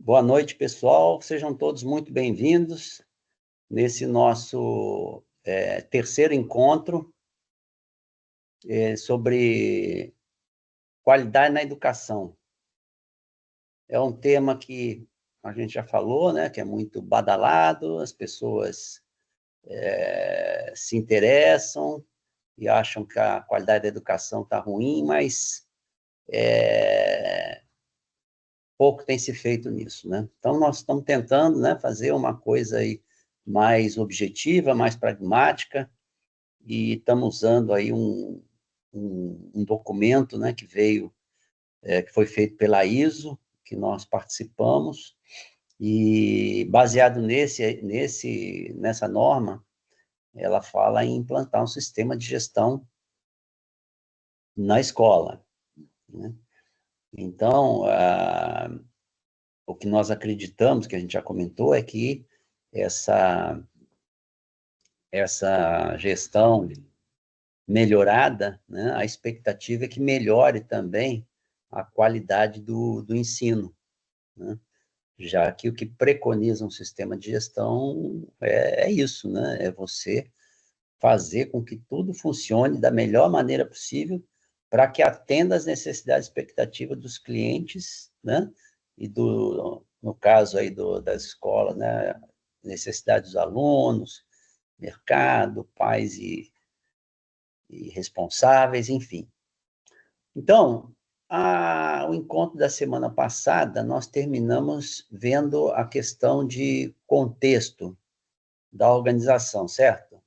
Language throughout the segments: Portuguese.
Boa noite, pessoal. Sejam todos muito bem-vindos nesse nosso terceiro encontro sobre qualidade na educação. É um tema que a gente já falou, né, que é muito badalado, as pessoas se interessam e acham que a qualidade da educação está ruim, mas pouco tem se feito nisso, né? Então, nós estamos tentando, né, fazer uma coisa aí mais objetiva, mais pragmática, e estamos usando aí um documento, né, que veio, que foi feito pela ISO, que nós participamos, e baseado nessa norma, ela fala em implantar um sistema de gestão na escola, né? Então, o que nós acreditamos, que a gente já comentou, é que essa gestão melhorada, né, a expectativa é que melhore também a qualidade do ensino, né? Já que o que preconiza um sistema de gestão é isso, né? É você fazer com que tudo funcione da melhor maneira possível para que atenda às necessidades e expectativas dos clientes, né? E no caso aí das escolas, né? Necessidades dos alunos, mercado, pais e responsáveis, enfim. Então, o encontro da semana passada, nós terminamos vendo a questão de contexto da organização, certo?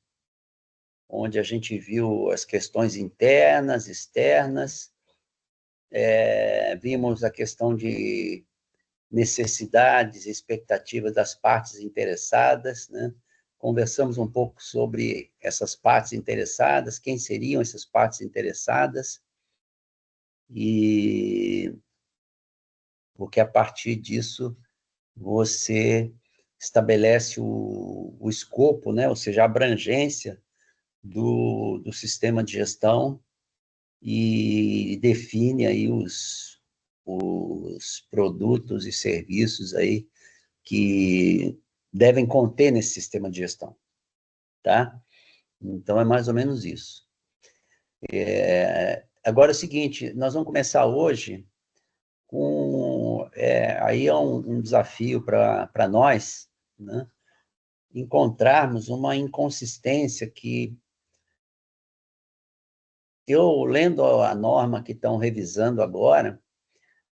Onde a gente viu as questões internas, externas, vimos a questão de necessidades e expectativas das partes interessadas, né? Conversamos um pouco sobre essas partes interessadas, quem seriam essas partes interessadas, e porque a partir disso você estabelece o escopo, né? Ou seja, a abrangência do sistema de gestão e define aí os produtos e serviços aí que devem conter nesse sistema de gestão, tá? Então, é mais ou menos isso. Agora é o seguinte, nós vamos começar hoje aí é um desafio para nós, né? Encontrarmos uma inconsistência que eu, lendo a norma que estão revisando agora,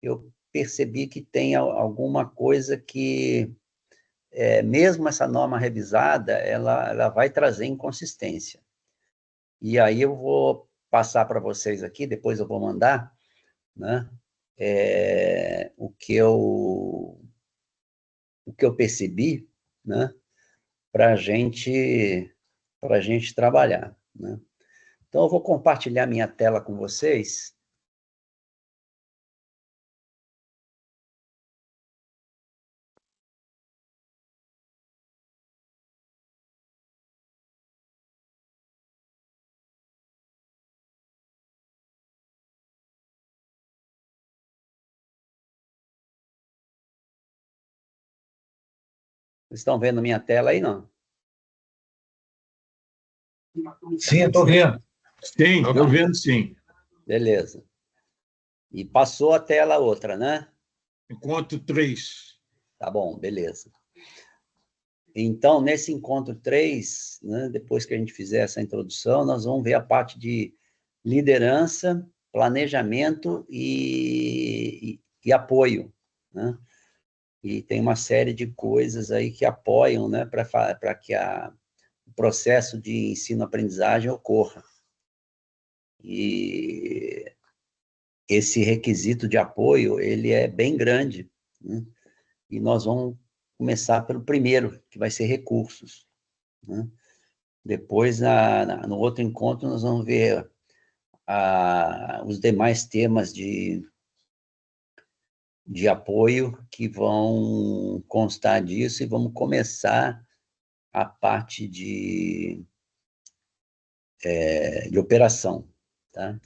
eu percebi que tem alguma coisa que, mesmo essa norma revisada, ela vai trazer inconsistência. E aí eu vou passar para vocês aqui, depois eu vou mandar, né, o que eu percebi, né, para a gente trabalhar, né? Então, eu vou compartilhar minha tela com vocês. Vocês estão vendo minha tela aí, não? Sim, eu estou vendo. Sim, estou vendo, sim. Beleza. E passou a tela outra, né? Encontro 3. Tá bom, beleza. Então, nesse encontro 3, né, depois que a gente fizer essa introdução, nós vamos ver a parte de liderança, planejamento e apoio, né? E tem uma série de coisas aí que apoiam, né, para que o processo de ensino-aprendizagem ocorra. E esse requisito de apoio, ele é bem grande, né? E nós vamos começar pelo primeiro, que vai ser recursos, né? Depois, no outro encontro, nós vamos ver os demais temas de apoio que vão constar disso, e vamos começar a parte de operação, tá?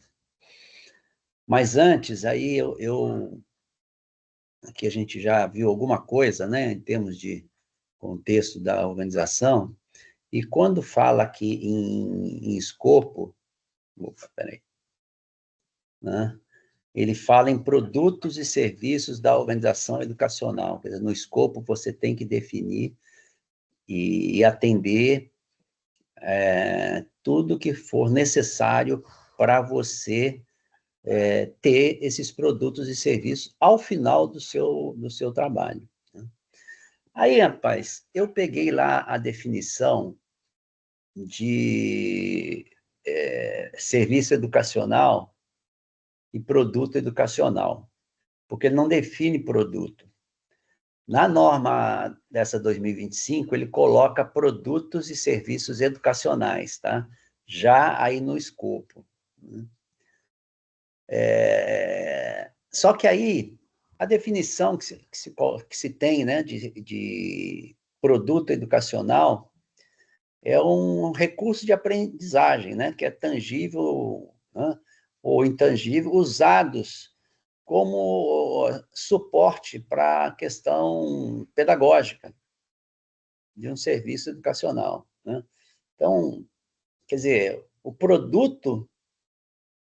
Mas antes, aí aqui a gente já viu alguma coisa, né, em termos de contexto da organização, e quando fala aqui em escopo, opa, peraí, né, ele fala em produtos e serviços da organização educacional. Quer dizer, no escopo você tem que definir e atender tudo que for necessário para você ter esses produtos e serviços ao final do seu trabalho. Aí, rapaz, eu peguei lá a definição de serviço educacional e produto educacional, porque ele não define produto. Na norma dessa 2025, ele coloca produtos e serviços educacionais, tá? Já aí no escopo. Só que aí, a definição que se tem, né, de produto educacional é um recurso de aprendizagem, né, que é tangível, né, ou intangível, usados como suporte para a questão pedagógica de um serviço educacional, né? Então, quer dizer, o produto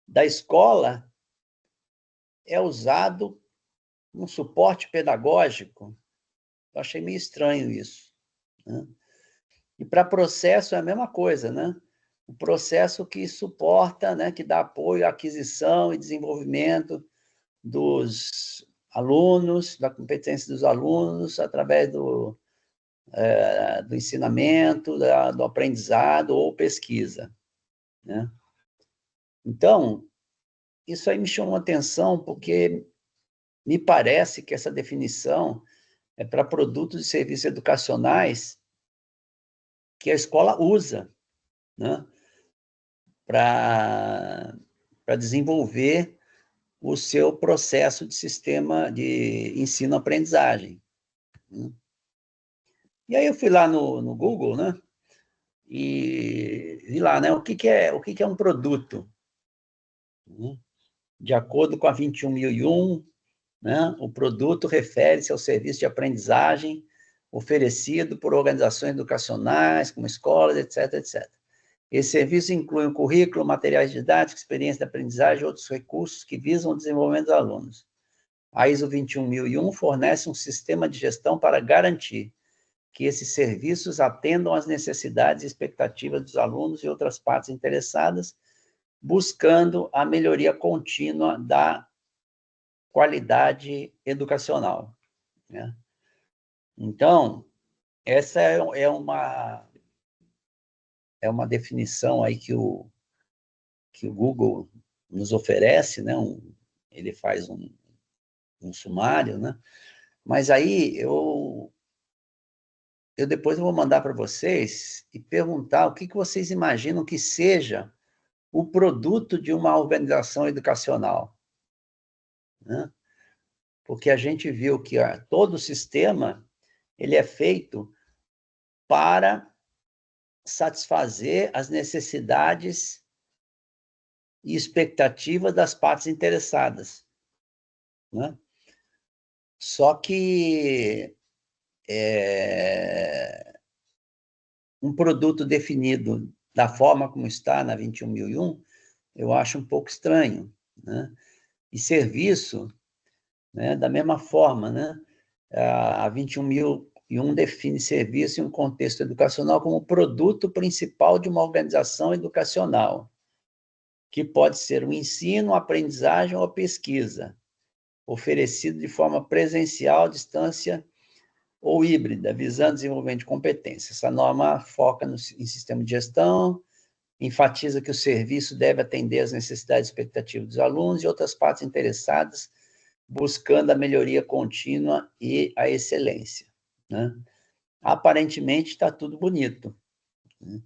da escola é usado no suporte pedagógico. Eu achei meio estranho isso, né? E para processo é a mesma coisa, né? O processo que suporta, né, que dá apoio à aquisição e desenvolvimento dos alunos, da competência dos alunos, através do ensinamento, do aprendizado ou pesquisa, né? Então, isso aí me chamou a atenção, porque me parece que essa definição é para produtos e serviços educacionais que a escola usa, né, para desenvolver o seu processo de sistema de ensino-aprendizagem, né? E aí eu fui lá no Google, né, e vi lá, né, o que é um produto, né? De acordo com a 21.001, né, o produto refere-se ao serviço de aprendizagem oferecido por organizações educacionais, como escolas, etc, etc. Esse serviço inclui um currículo, materiais didáticos, experiência de aprendizagem e outros recursos que visam o desenvolvimento dos alunos. A ISO 21001 fornece um sistema de gestão para garantir que esses serviços atendam às necessidades e expectativas dos alunos e outras partes interessadas, buscando a melhoria contínua da qualidade educacional, né? Então, essa é uma definição aí que o Google nos oferece, né? Ele faz um sumário, né? Mas aí eu depois vou mandar para vocês e perguntar o que vocês imaginam que seja o produto de uma organização educacional, né? Porque a gente viu que todo o sistema ele é feito para satisfazer as necessidades e expectativas das partes interessadas, né? Só que um produto definido da forma como está na 21.001, eu acho um pouco estranho, né? E serviço, né, da mesma forma, né? A 21.001 define serviço em um contexto educacional como produto principal de uma organização educacional, que pode ser o ensino, a aprendizagem ou a pesquisa, oferecido de forma presencial, à distância ou híbrida, visando desenvolvimento de competências. Essa norma foca em sistema de gestão, enfatiza que o serviço deve atender às necessidades e expectativas dos alunos e outras partes interessadas, buscando a melhoria contínua e a excelência, né? Aparentemente está tudo bonito, né?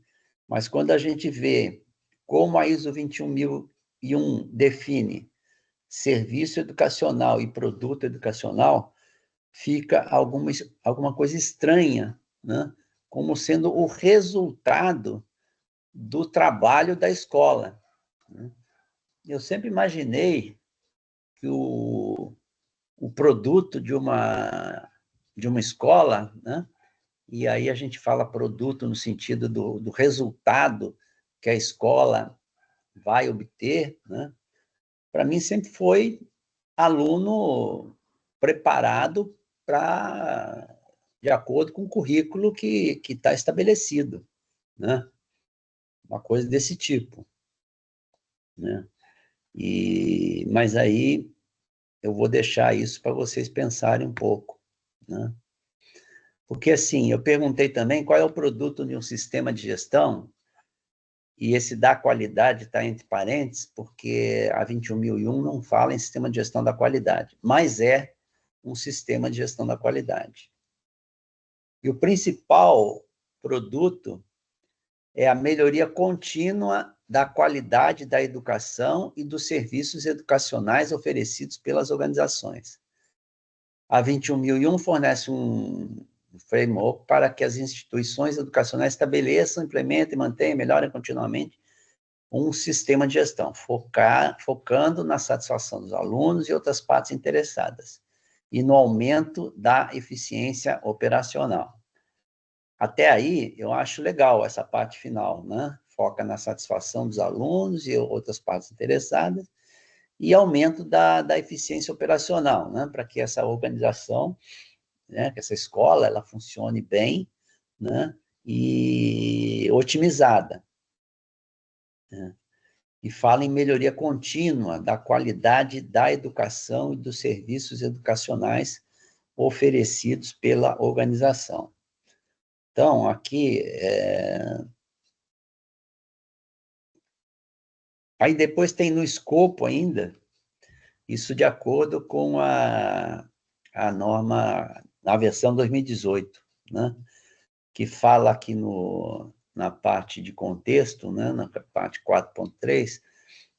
Mas quando a gente vê como a ISO 21001 define serviço educacional e produto educacional, fica alguma coisa estranha, né? Como sendo o resultado do trabalho da escola, né? Eu sempre imaginei que o produto de uma escola, né? E aí a gente fala produto no sentido do resultado que a escola vai obter, né? Para mim sempre foi aluno preparado de acordo com o currículo que está estabelecido, né? Uma coisa desse tipo, né? Mas aí eu vou deixar isso para vocês pensarem um pouco, né? Porque, assim, eu perguntei também qual é o produto de um sistema de gestão, e esse da qualidade está entre parênteses, porque a 21001 não fala em sistema de gestão da qualidade, mas é um sistema de gestão da qualidade. E o principal produto é a melhoria contínua da qualidade da educação e dos serviços educacionais oferecidos pelas organizações. A 21001 fornece um framework para que as instituições educacionais estabeleçam, implementem, mantenham e melhorem continuamente um sistema de gestão, focando na satisfação dos alunos e outras partes interessadas, e no aumento da eficiência operacional. Até aí, eu acho legal essa parte final, né? Foca na satisfação dos alunos e outras partes interessadas, e aumento da eficiência operacional, né? Para que essa organização, né, que essa escola, ela funcione bem, né? E otimizada, né? E fala em melhoria contínua da qualidade da educação e dos serviços educacionais oferecidos pela organização. Então, aqui, aí depois tem no escopo ainda, isso de acordo com a norma, na versão 2018, né? Que fala aqui na parte de contexto, né? Na parte 4.3,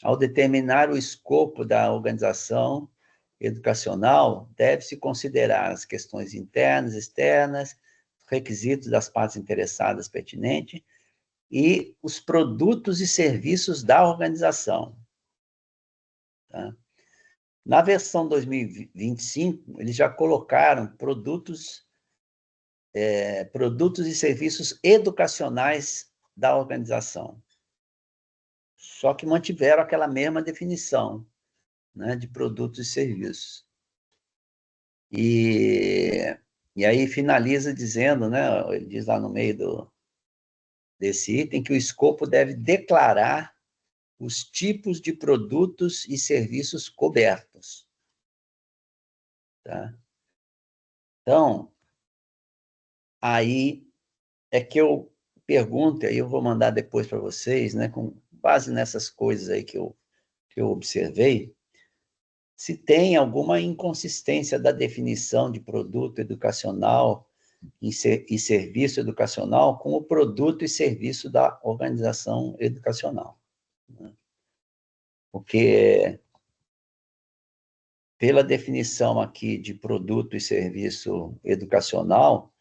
ao determinar o escopo da organização educacional, deve-se considerar as questões internas, externas, requisitos das partes interessadas pertinentes e os produtos e serviços da organização. Tá? Na versão 2025, eles já colocaram produtos e serviços educacionais da organização. Só que mantiveram aquela mesma definição, né, de produtos e serviços. E aí finaliza dizendo, né, ele diz lá no meio desse item, que o escopo deve declarar os tipos de produtos e serviços cobertos. Tá? Então, aí é que eu pergunto, aí eu vou mandar depois para vocês, né, com base nessas coisas aí que eu observei, se tem alguma inconsistência da definição de produto educacional e serviço educacional com o produto e serviço da organização educacional. Né? Porque, pela definição aqui de produto e serviço educacional,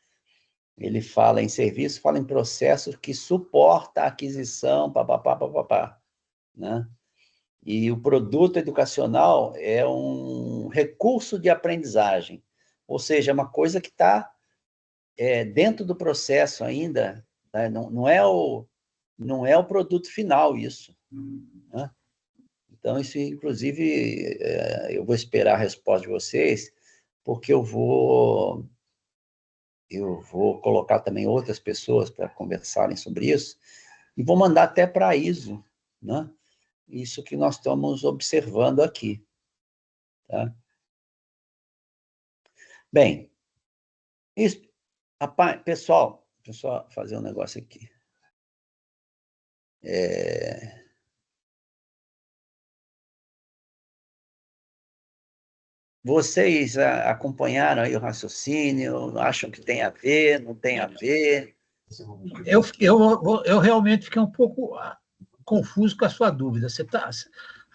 ele fala em serviço, fala em processo que suporta a aquisição, papapá, né? E o produto educacional é um recurso de aprendizagem, ou seja, é uma coisa que está dentro do processo ainda, né? Não é o produto final isso, né? Então, isso, inclusive, eu vou esperar a resposta de vocês, porque eu vou colocar também outras pessoas para conversarem sobre isso, e vou mandar até para a ISO, né? Isso que nós estamos observando aqui. Tá? Bem, isso, rapaz, pessoal, deixa eu só fazer um negócio aqui. Vocês acompanharam aí o raciocínio, acham que tem a ver, não tem a ver? Eu realmente fiquei um pouco confuso com a sua dúvida.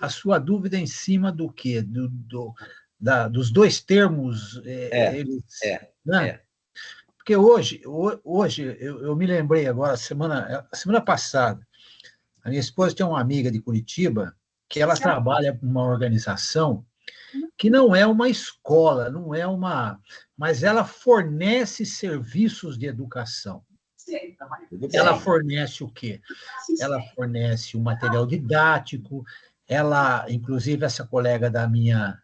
A sua dúvida é em cima do quê? Dos dois termos? Né? Porque hoje eu me lembrei agora, semana passada, a minha esposa tem uma amiga de Curitiba que ela trabalha numa organização que não é uma escola, não é uma, mas ela fornece serviços de educação. Ela fornece o quê? Ela fornece o material didático, ela, inclusive, essa colega da minha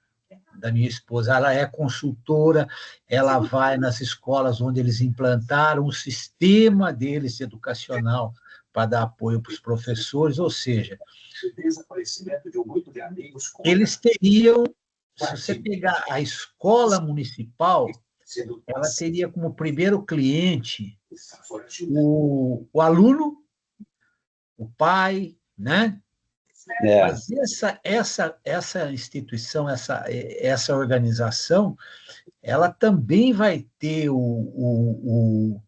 esposa, ela é consultora, ela vai nas escolas onde eles implantaram o sistema deles educacional para dar apoio para os professores, ou seja, eles teriam, se você pegar a escola municipal, ela teria como primeiro cliente o aluno, o pai, né? Mas essa instituição, essa organização, ela também vai ter o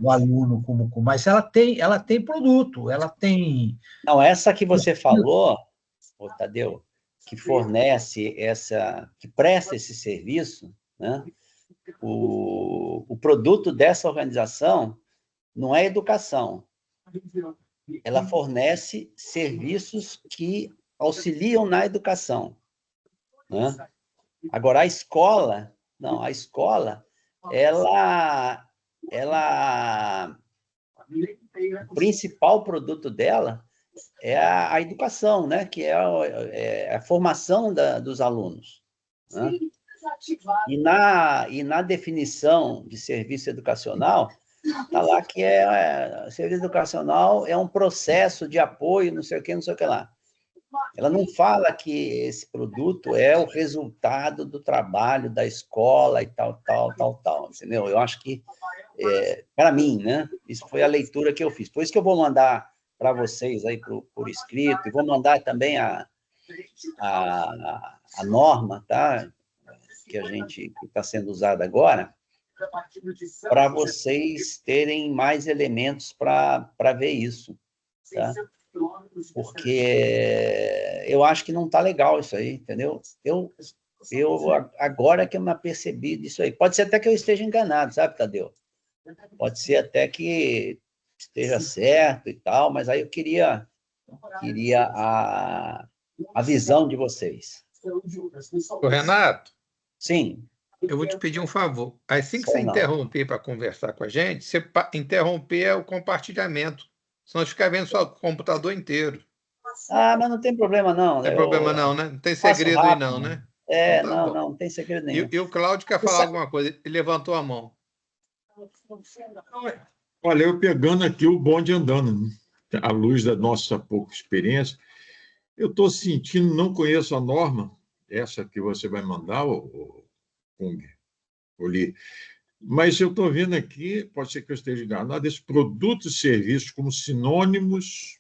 aluno mas ela tem produto, ela tem... Não, essa que você falou, Tadeu, que fornece que presta esse serviço, né? O produto dessa organização não é educação. Ela fornece serviços que auxiliam na educação, né? Agora, a escola, o principal produto dela é a educação, né? Que é a formação dos alunos, né? E na definição de serviço educacional, está lá que serviço educacional é um processo de apoio, não sei o que lá. Ela não fala que esse produto é o resultado do trabalho da escola e tal, entendeu? Eu acho que, para mim, né, isso foi a leitura que eu fiz. Por isso que eu vou mandar para vocês aí por escrito, e vou mandar também a norma, tá? Que está sendo usada agora, para vocês terem mais elementos para ver isso, tá? Porque eu acho que não está legal isso aí, entendeu? Eu agora que eu me apercebi disso aí. Pode ser até que eu esteja enganado, sabe, Tadeu? Pode ser até que esteja certo e tal, mas aí eu queria a visão de vocês. Ô, Renato? Sim. Eu vou te pedir um favor. Assim que você interromper para conversar com a gente, você interromper o compartilhamento. Senão fica vendo só o computador inteiro. Ah, mas não tem problema, não. Não tem problema, não, né? Não tem segredo aí, não, né? Então, não tem segredo nenhum. E o Cláudio quer falar alguma coisa. Ele levantou a mão. Olha, eu pegando aqui o bonde andando, né? À luz da nossa pouca experiência, eu estou sentindo, não conheço a norma, essa que você vai mandar, o Kung, Oli, mas eu estou vendo aqui, pode ser que eu esteja enganado, esses produtos e serviços como sinônimos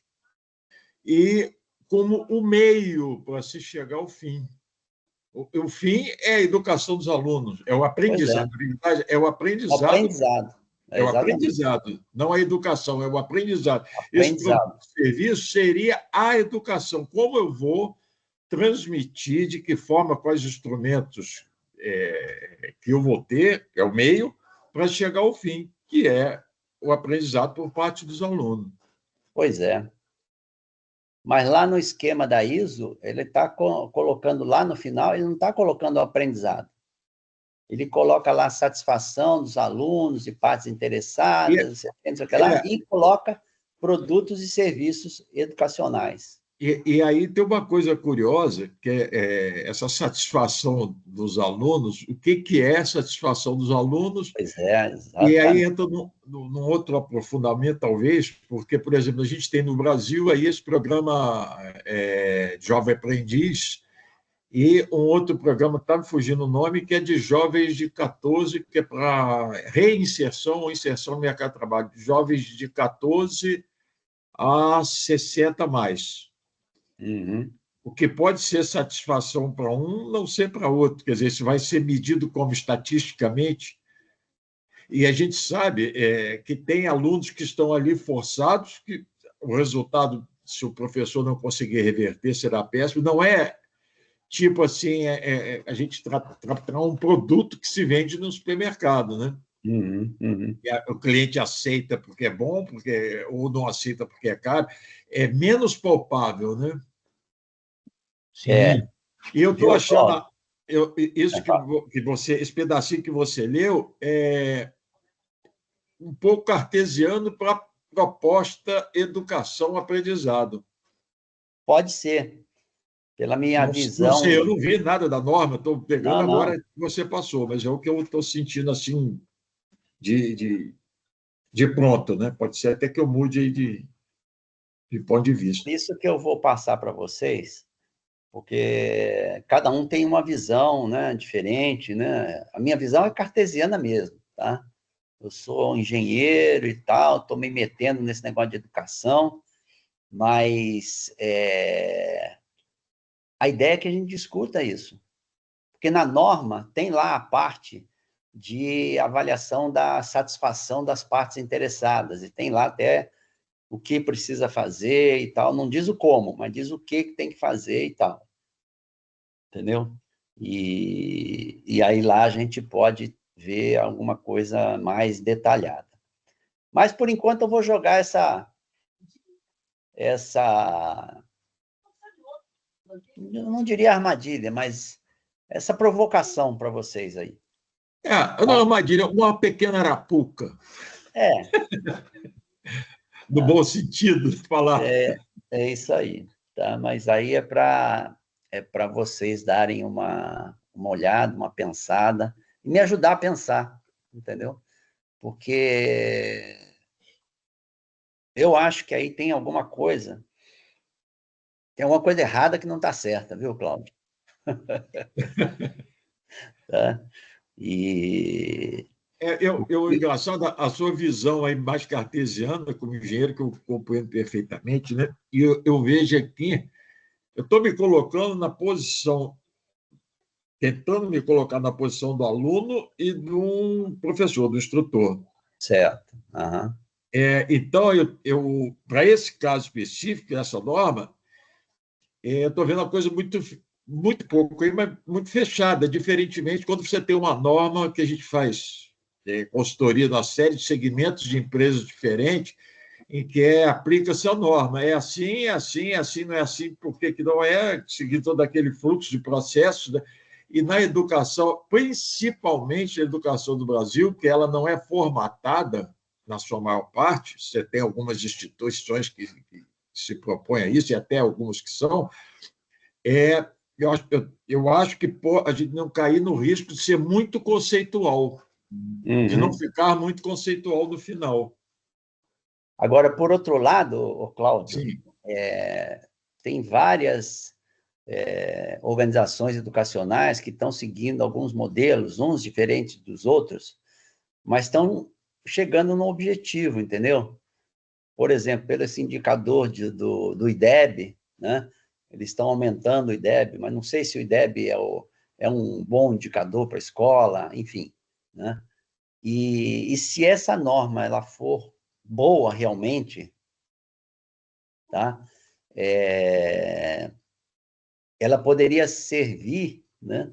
e como o meio para se chegar ao fim. O fim é a educação dos alunos, é o aprendizado. É o aprendizado. É o aprendizado, não a educação, é o aprendizado. Esse produto de serviço seria a educação. Como eu vou transmitir, de que forma, quais instrumentos que eu vou ter, que é o meio, para chegar ao fim, que é o aprendizado por parte dos alunos. Pois é. Mas lá no esquema da ISO, ele está colocando lá no final, ele não está colocando o aprendizado. Ele coloca lá a satisfação dos alunos e partes interessadas, e coloca produtos e serviços educacionais. E aí tem uma coisa curiosa, que é essa satisfação dos alunos. O que é satisfação dos alunos? Pois é, exatamente. E aí entra num outro aprofundamento, talvez, porque, por exemplo, a gente tem no Brasil aí esse programa Jovem Aprendiz, e um outro programa, está me fugindo o nome, que é de jovens de 14, que é para reinserção ou inserção no mercado de trabalho, jovens de 14 a 60 mais. Uhum. O que pode ser satisfação para um, não ser para outro. Quer dizer, isso vai ser medido como estatisticamente. E a gente sabe que tem alunos que estão ali forçados, que o resultado, se o professor não conseguir reverter, será péssimo. Não é tipo assim, a gente tratar um produto que se vende no supermercado, né? Uhum, uhum. O cliente aceita porque é bom, ou não aceita porque é caro. É menos palpável, né? Sim. E eu estou achando esse pedacinho que você leu é um pouco cartesiano para a proposta educação-aprendizado. Pode ser. Pela minha visão... Não sei, eu não vi nada da norma, estou pegando não. Agora que você passou, mas é o que eu estou sentindo assim de pronto, né? Pode ser até que eu mude de ponto de vista. Isso que eu vou passar para vocês, porque cada um tem uma visão, né, diferente, né? A minha visão é cartesiana mesmo, tá? Eu sou engenheiro e tal, estou me metendo nesse negócio de educação, mas a ideia é que a gente discuta isso. Porque na norma tem lá a parte de avaliação da satisfação das partes interessadas, e tem lá até o que precisa fazer e tal. Não diz o como, mas diz o que tem que fazer e tal. Entendeu? E aí lá a gente pode ver alguma coisa mais detalhada. Mas, por enquanto, eu vou jogar essa eu não diria armadilha, mas essa provocação para vocês aí. Uma armadilha, uma pequena arapuca. No bom sentido de falar. É isso aí. Tá? Mas aí é para vocês darem uma olhada, uma pensada, e me ajudar a pensar, entendeu? Porque eu acho que aí tem alguma coisa errada que não está certa, viu, Cláudio? Tá? Engraçado, a sua visão aí mais cartesiana, como engenheiro, que eu compreendo perfeitamente, né? E eu vejo aqui, eu estou me colocando na posição, tentando me colocar na posição do aluno e do professor, do instrutor. Certo. Uhum. Então, para esse caso específico, essa norma, eu estou vendo uma coisa muito pouco, mas muito fechada, diferentemente quando você tem uma norma que a gente faz consultoria numa série de segmentos de empresas diferentes, em que aplica-se a norma. É assim, não é assim, por que não é, seguir todo aquele fluxo de processos, né? E na educação, principalmente a educação do Brasil, que ela não é formatada, na sua maior parte, você tem algumas instituições que se propõem a isso, e até algumas que são, eu acho que a gente não cair no risco de ser muito conceitual, de não ficar muito conceitual no final. Agora, por outro lado, Cláudio, tem várias organizações educacionais que estão seguindo alguns modelos, uns diferentes dos outros, mas estão chegando no objetivo, entendeu? Por exemplo, pelo esse indicador do IDEB, né? Eles estão aumentando o IDEB, mas não sei se o IDEB é um bom indicador para a escola, enfim, né? E se essa norma ela for boa realmente, tá? Ela poderia servir, né,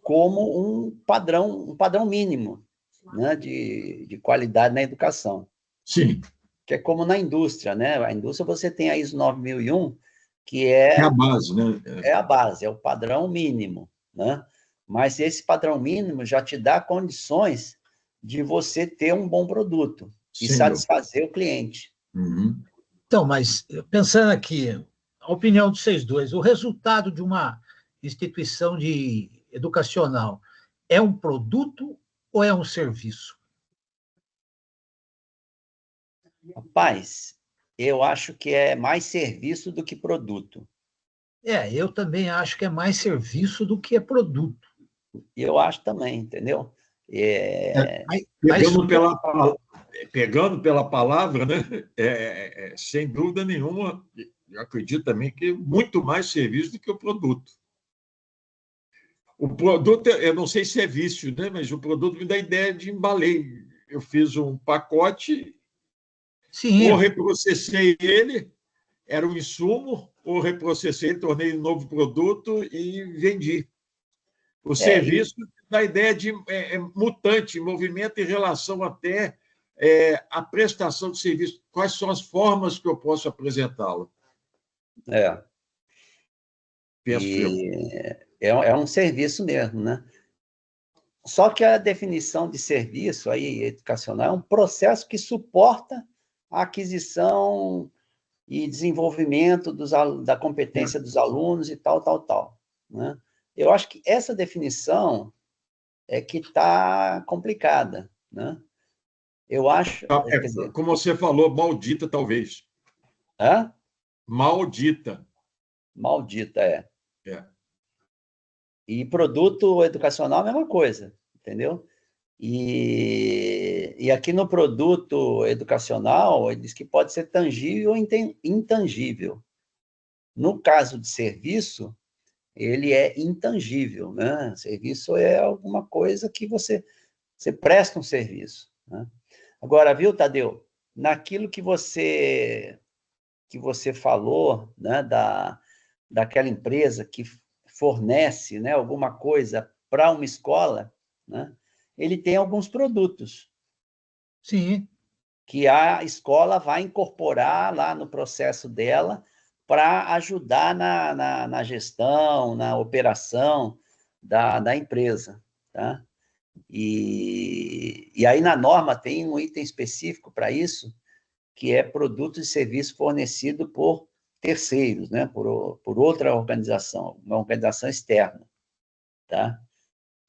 como um padrão mínimo, né, de qualidade na educação. Sim. Que é como na indústria, né? A indústria você tem a ISO 9001, que é a base, né? É a base, é o padrão mínimo, né? Mas esse padrão mínimo já te dá condições de você ter um bom produto e satisfazer o cliente. Uhum. Então, mas pensando aqui, a opinião de vocês dois, o resultado de uma instituição educacional é um produto ou é um serviço? Rapaz, eu acho que é mais serviço do que produto. Eu também acho que é mais serviço do que é produto. Eu acho também, entendeu? Pegando pela palavra, né? Sem dúvida nenhuma, eu acredito também que é muito mais serviço do que o produto. O produto, eu não sei se é vício, né? Mas o produto me dá a ideia de embalei. Eu fiz um pacote, Sim. ou reprocessei ele, era um insumo, ou reprocessei, tornei um novo produto e vendi. O serviço dá a ideia de mutante, movimento em relação até à prestação de serviço. Quais são as formas que eu posso apresentá-lo? É. Penso eu. É um serviço mesmo, né? Só que a definição de serviço aí, educacional é um processo que suporta a aquisição e desenvolvimento da competência dos alunos e tal, né? Eu acho que essa definição é que está complicada, né? Eu acho... Quer dizer, como você falou, maldita, talvez. Hã? Maldita. Maldita, é. É. E produto educacional, a mesma coisa, entendeu? E aqui no produto educacional, ele diz que pode ser tangível ou intangível. No caso de serviço, ele é intangível, né? Serviço é alguma coisa que você presta um serviço, né? Agora, viu, Tadeu? Naquilo que você falou, né, daquela empresa que fornece, né, alguma coisa para uma escola, né, ele tem alguns produtos. Sim. Que a escola vai incorporar lá no processo dela para ajudar na gestão, na operação da empresa, tá? E aí na norma tem um item específico para isso, que é produtos e serviços fornecidos por terceiros, né? Por outra organização, uma organização externa, tá?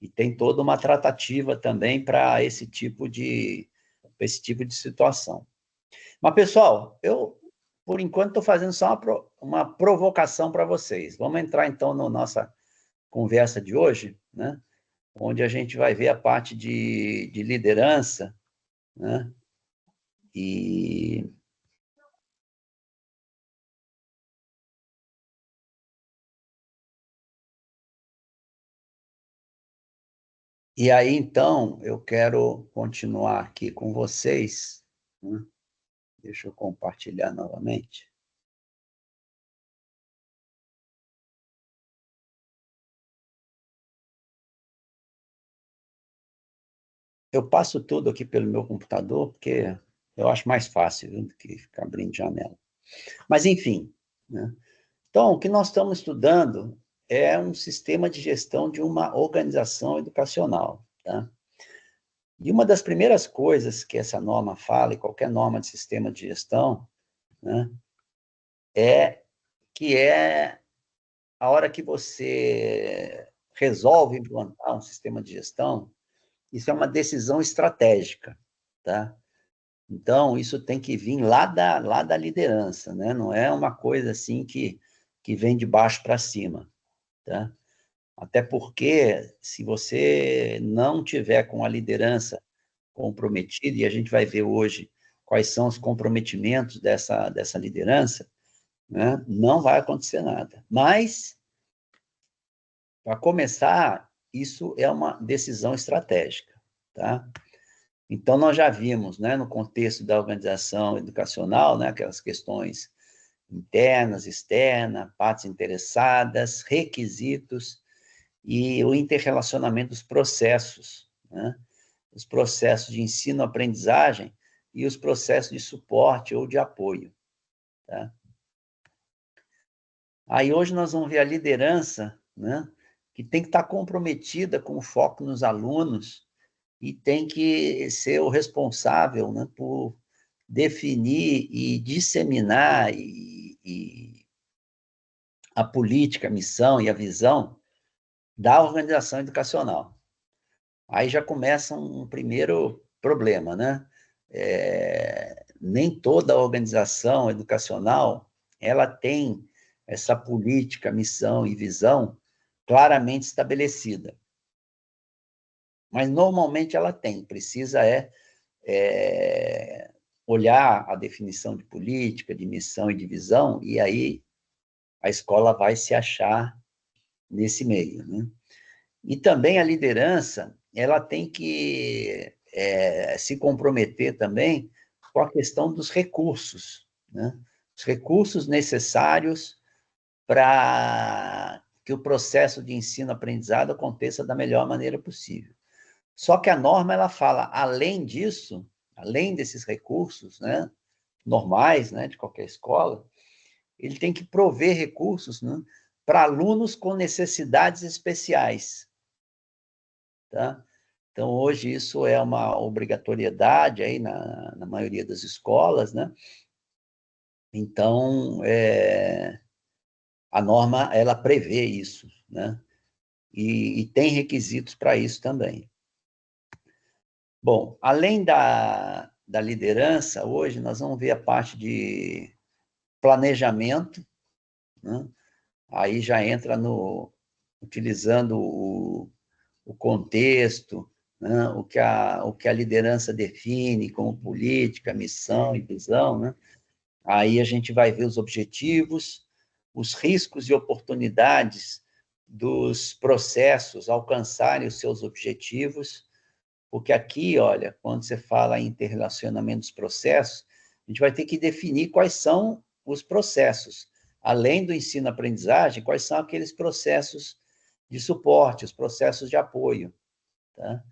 E tem toda uma tratativa também para esse tipo de situação. Mas, pessoal, eu, por enquanto, estou fazendo só uma provocação para vocês. Vamos entrar, então, na nossa conversa de hoje, né? Onde a gente vai ver a parte de liderança, né? E aí, então, eu quero continuar aqui com vocês, né? Deixa eu compartilhar novamente. Eu passo tudo aqui pelo meu computador, porque eu acho mais fácil, viu, do que ficar abrindo janela. Mas, enfim, né? Então, o que nós estamos estudando é um sistema de gestão de uma organização educacional, tá? E uma das primeiras coisas que essa norma fala, e qualquer norma de sistema de gestão, né, é que a hora que você resolve implantar um sistema de gestão, isso é uma decisão estratégica, tá? Então, isso tem que vir lá da liderança, né? Não é uma coisa assim que vem de baixo para cima, tá? Até porque, se você não tiver com a liderança comprometida, e a gente vai ver hoje quais são os comprometimentos dessa liderança, né? Não vai acontecer nada. Mas, para começar, isso é uma decisão estratégica, tá? Então, nós já vimos, né, no contexto da organização educacional, né, aquelas questões internas, externas, partes interessadas, requisitos e o interrelacionamento dos processos, né? Os processos de ensino-aprendizagem e os processos de suporte ou de apoio, tá? Aí, hoje, nós vamos ver a liderança, né, que tem que estar comprometida com o foco nos alunos e tem que ser o responsável, né, por definir e disseminar a política, a missão e a visão da organização educacional. Aí já começa um primeiro problema, né? Nem toda organização educacional ela tem essa política, missão e visão claramente estabelecida. Mas, normalmente, ela tem. Precisa olhar a definição de política, de missão e de visão, e aí a escola vai se achar nesse meio, né? E também a liderança, ela tem que se comprometer também com a questão dos recursos, né? Os recursos necessários para que o processo de ensino-aprendizado aconteça da melhor maneira possível. Só que a norma, ela fala, além disso, além desses recursos, né, normais, né, de qualquer escola, ele tem que prover recursos, né, para alunos com necessidades especiais. Tá? Então, hoje isso é uma obrigatoriedade aí na maioria das escolas, né? Então, a norma, ela prevê isso, né? E tem requisitos para isso também. Bom, além da liderança, hoje nós vamos ver a parte de planejamento, né? Aí já entra utilizando o contexto, né? o que a liderança define como política, missão e visão, né? Aí a gente vai ver os objetivos, os riscos e oportunidades dos processos alcançarem os seus objetivos, porque aqui, olha, quando você fala em interrelacionamento dos processos, a gente vai ter que definir quais são os processos. Além do ensino-aprendizagem, quais são aqueles processos de suporte, os processos de apoio. Tá?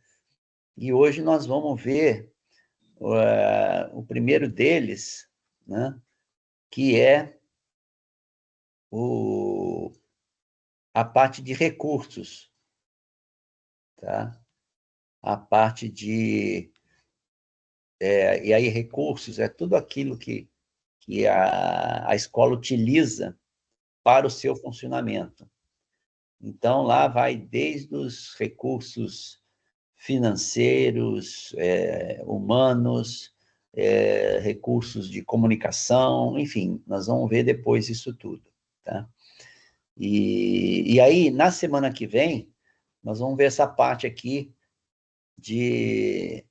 E hoje nós vamos ver o primeiro deles, né, que é a parte de recursos. Tá? A parte de... e aí, recursos é tudo aquilo que a escola utiliza para o seu funcionamento. Então, lá vai desde os recursos financeiros, humanos, recursos de comunicação, enfim, nós vamos ver depois isso tudo. Tá? E aí, na semana que vem, nós vamos ver essa parte aqui de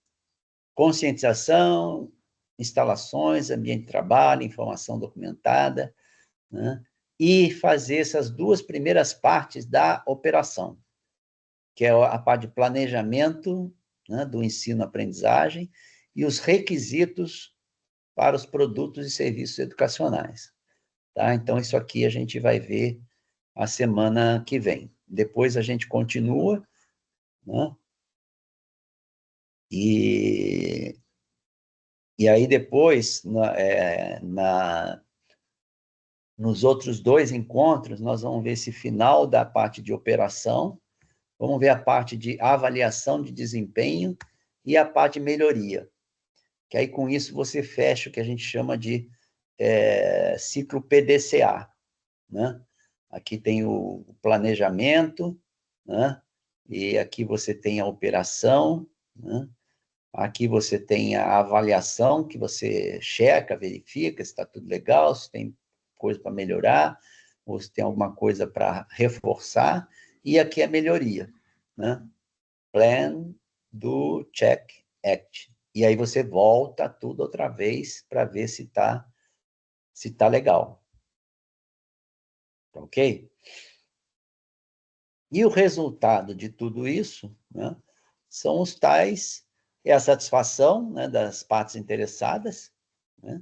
conscientização, instalações, ambiente de trabalho, informação documentada, né? E fazer essas duas primeiras partes da operação, que é a parte de planejamento, né, do ensino-aprendizagem e os requisitos para os produtos e serviços educacionais. Tá? Então, isso aqui a gente vai ver a semana que vem. Depois a gente continua, né? E aí depois, nos outros dois encontros, nós vamos ver esse final da parte de operação, vamos ver a parte de avaliação de desempenho e a parte de melhoria. Que aí, com isso, você fecha o que a gente chama de ciclo PDCA. Né? Aqui tem o planejamento, né? E aqui você tem a operação, né? Aqui você tem a avaliação, que você checa, verifica se está tudo legal, se tem coisa para melhorar, ou se tem alguma coisa para reforçar, e aqui é a melhoria, né? Plan, do, check, act. E aí você volta tudo outra vez para ver se tá legal. Tá ok? E o resultado de tudo isso, né, são os tais, a satisfação, né, das partes interessadas, né,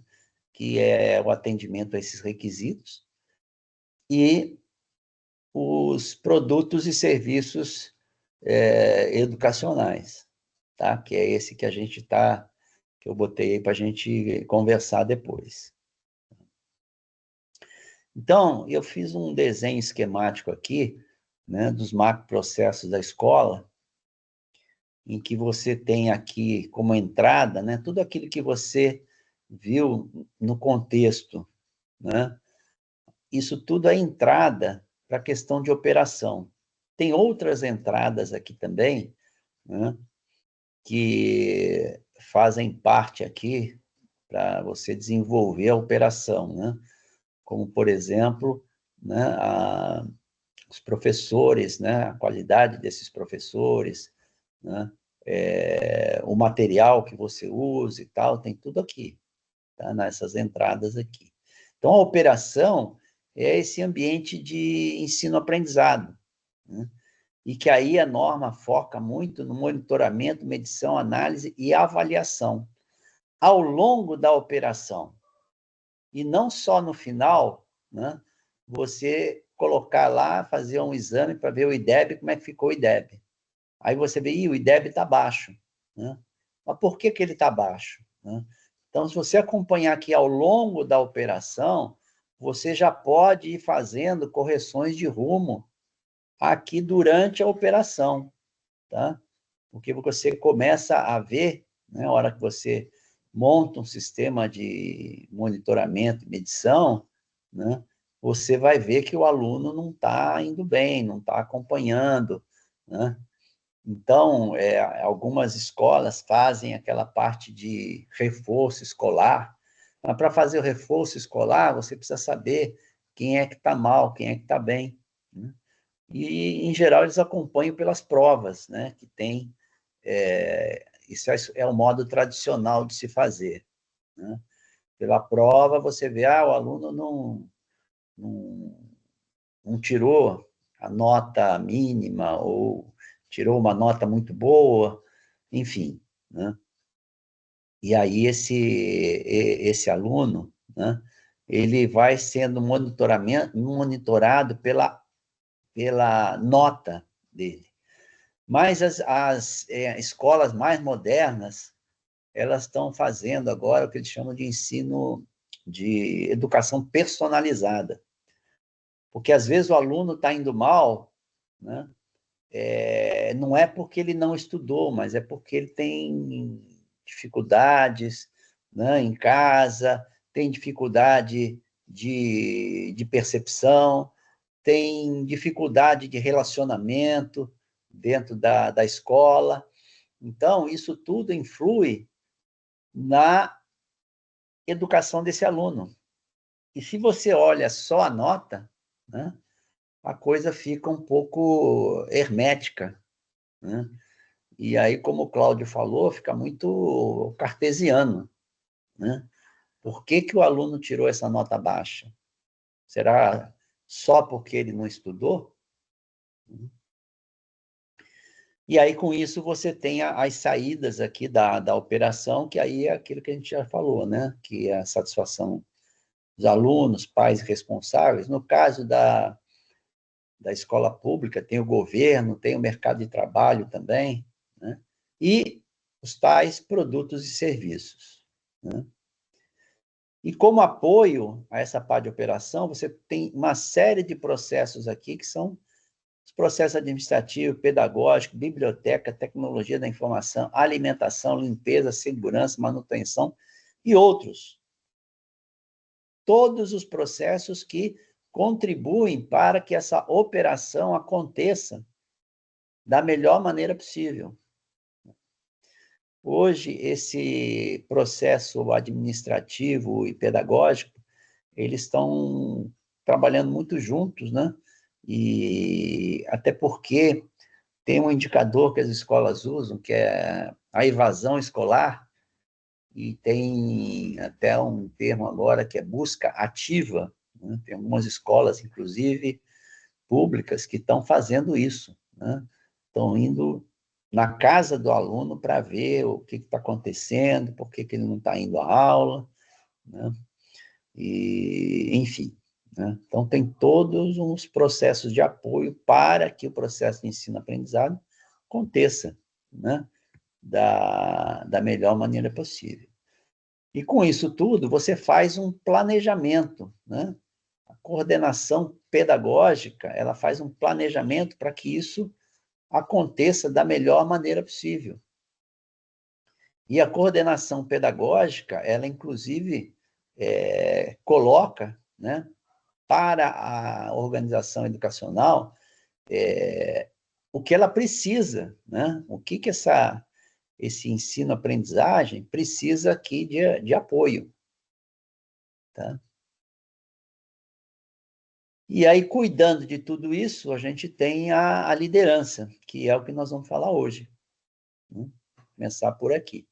que é o atendimento a esses requisitos, e os produtos e serviços educacionais, tá? Que é esse que a gente que eu botei aí para a gente conversar depois. Então, eu fiz um desenho esquemático aqui, né, dos macroprocessos da escola, em que você tem aqui como entrada, né, tudo aquilo que você viu no contexto, né? Isso tudo é entrada para a questão de operação. Tem outras entradas aqui também, né, que fazem parte aqui para você desenvolver a operação, né? Como, por exemplo, né, os professores, né, a qualidade desses professores, né, o material que você usa e tal, tem tudo aqui, tá? Nessas entradas aqui. Então, a operação é esse ambiente de ensino-aprendizado, né? E que aí a norma foca muito no monitoramento, medição, análise e avaliação ao longo da operação. E não só no final, né, você colocar lá, fazer um exame para ver o IDEB, como é que ficou o IDEB. Aí você vê, o IDEB está baixo. Né? Mas por que ele está baixo? Né? Então, se você acompanhar aqui ao longo da operação, você já pode ir fazendo correções de rumo aqui durante a operação, tá? Porque você começa a ver, né, a hora que você monta um sistema de monitoramento e medição, né, você vai ver que o aluno não está indo bem, não está acompanhando, né? Então, algumas escolas fazem aquela parte de reforço escolar, mas para fazer o reforço escolar, você precisa saber quem é que está mal, quem é que está bem, né? E, em geral, eles acompanham pelas provas, né, que tem. Isso é o modo tradicional de se fazer, né? Pela prova, você vê, o aluno não tirou a nota mínima, ou tirou uma nota muito boa, enfim, né? E aí esse aluno, né, ele vai sendo monitorado pela nota dele. Mas as escolas mais modernas, elas estão fazendo agora o que eles chamam de ensino de educação personalizada. Porque, às vezes, o aluno está indo mal, né? Não é porque ele não estudou, mas é porque ele tem dificuldades, né, em casa, tem dificuldade de percepção, tem dificuldade de relacionamento dentro da escola. Então, isso tudo influi na educação desse aluno. E se você olha só a nota, né, a coisa fica um pouco hermética, né? E aí, como o Cláudio falou, fica muito cartesiano, né? Por que que o aluno tirou essa nota baixa? Será só porque ele não estudou? E aí, com isso, você tem as saídas aqui da operação, que aí é aquilo que a gente já falou, né? Que é a satisfação dos alunos, pais responsáveis. No caso da escola pública, tem o governo, tem o mercado de trabalho também, né? E os tais produtos e serviços, né? E como apoio a essa parte de operação, você tem uma série de processos aqui que são os processos administrativos, pedagógicos, biblioteca, tecnologia da informação, alimentação, limpeza, segurança, manutenção e outros. Todos os processos que contribuem para que essa operação aconteça da melhor maneira possível. Hoje, esse processo administrativo e pedagógico, eles estão trabalhando muito juntos, né? E até porque tem um indicador que as escolas usam, que é a evasão escolar, e tem até um termo agora que é busca ativa, né? Tem algumas escolas, inclusive públicas, que estão fazendo isso, né? Estão indo na casa do aluno para ver o que está acontecendo, por que ele não está indo à aula, né? E, enfim, né? Então, tem todos uns processos de apoio para que o processo de ensino-aprendizado aconteça, né, da melhor maneira possível. E, com isso tudo, você faz um planejamento, né? A coordenação pedagógica, ela faz um planejamento para que isso aconteça da melhor maneira possível. E a coordenação pedagógica, ela, inclusive, coloca, né, para a organização educacional o que ela precisa, né? O que esse ensino-aprendizagem precisa aqui de apoio. Tá? E aí, cuidando de tudo isso, a gente tem a liderança, que é o que nós vamos falar hoje. Né? Começar por aqui.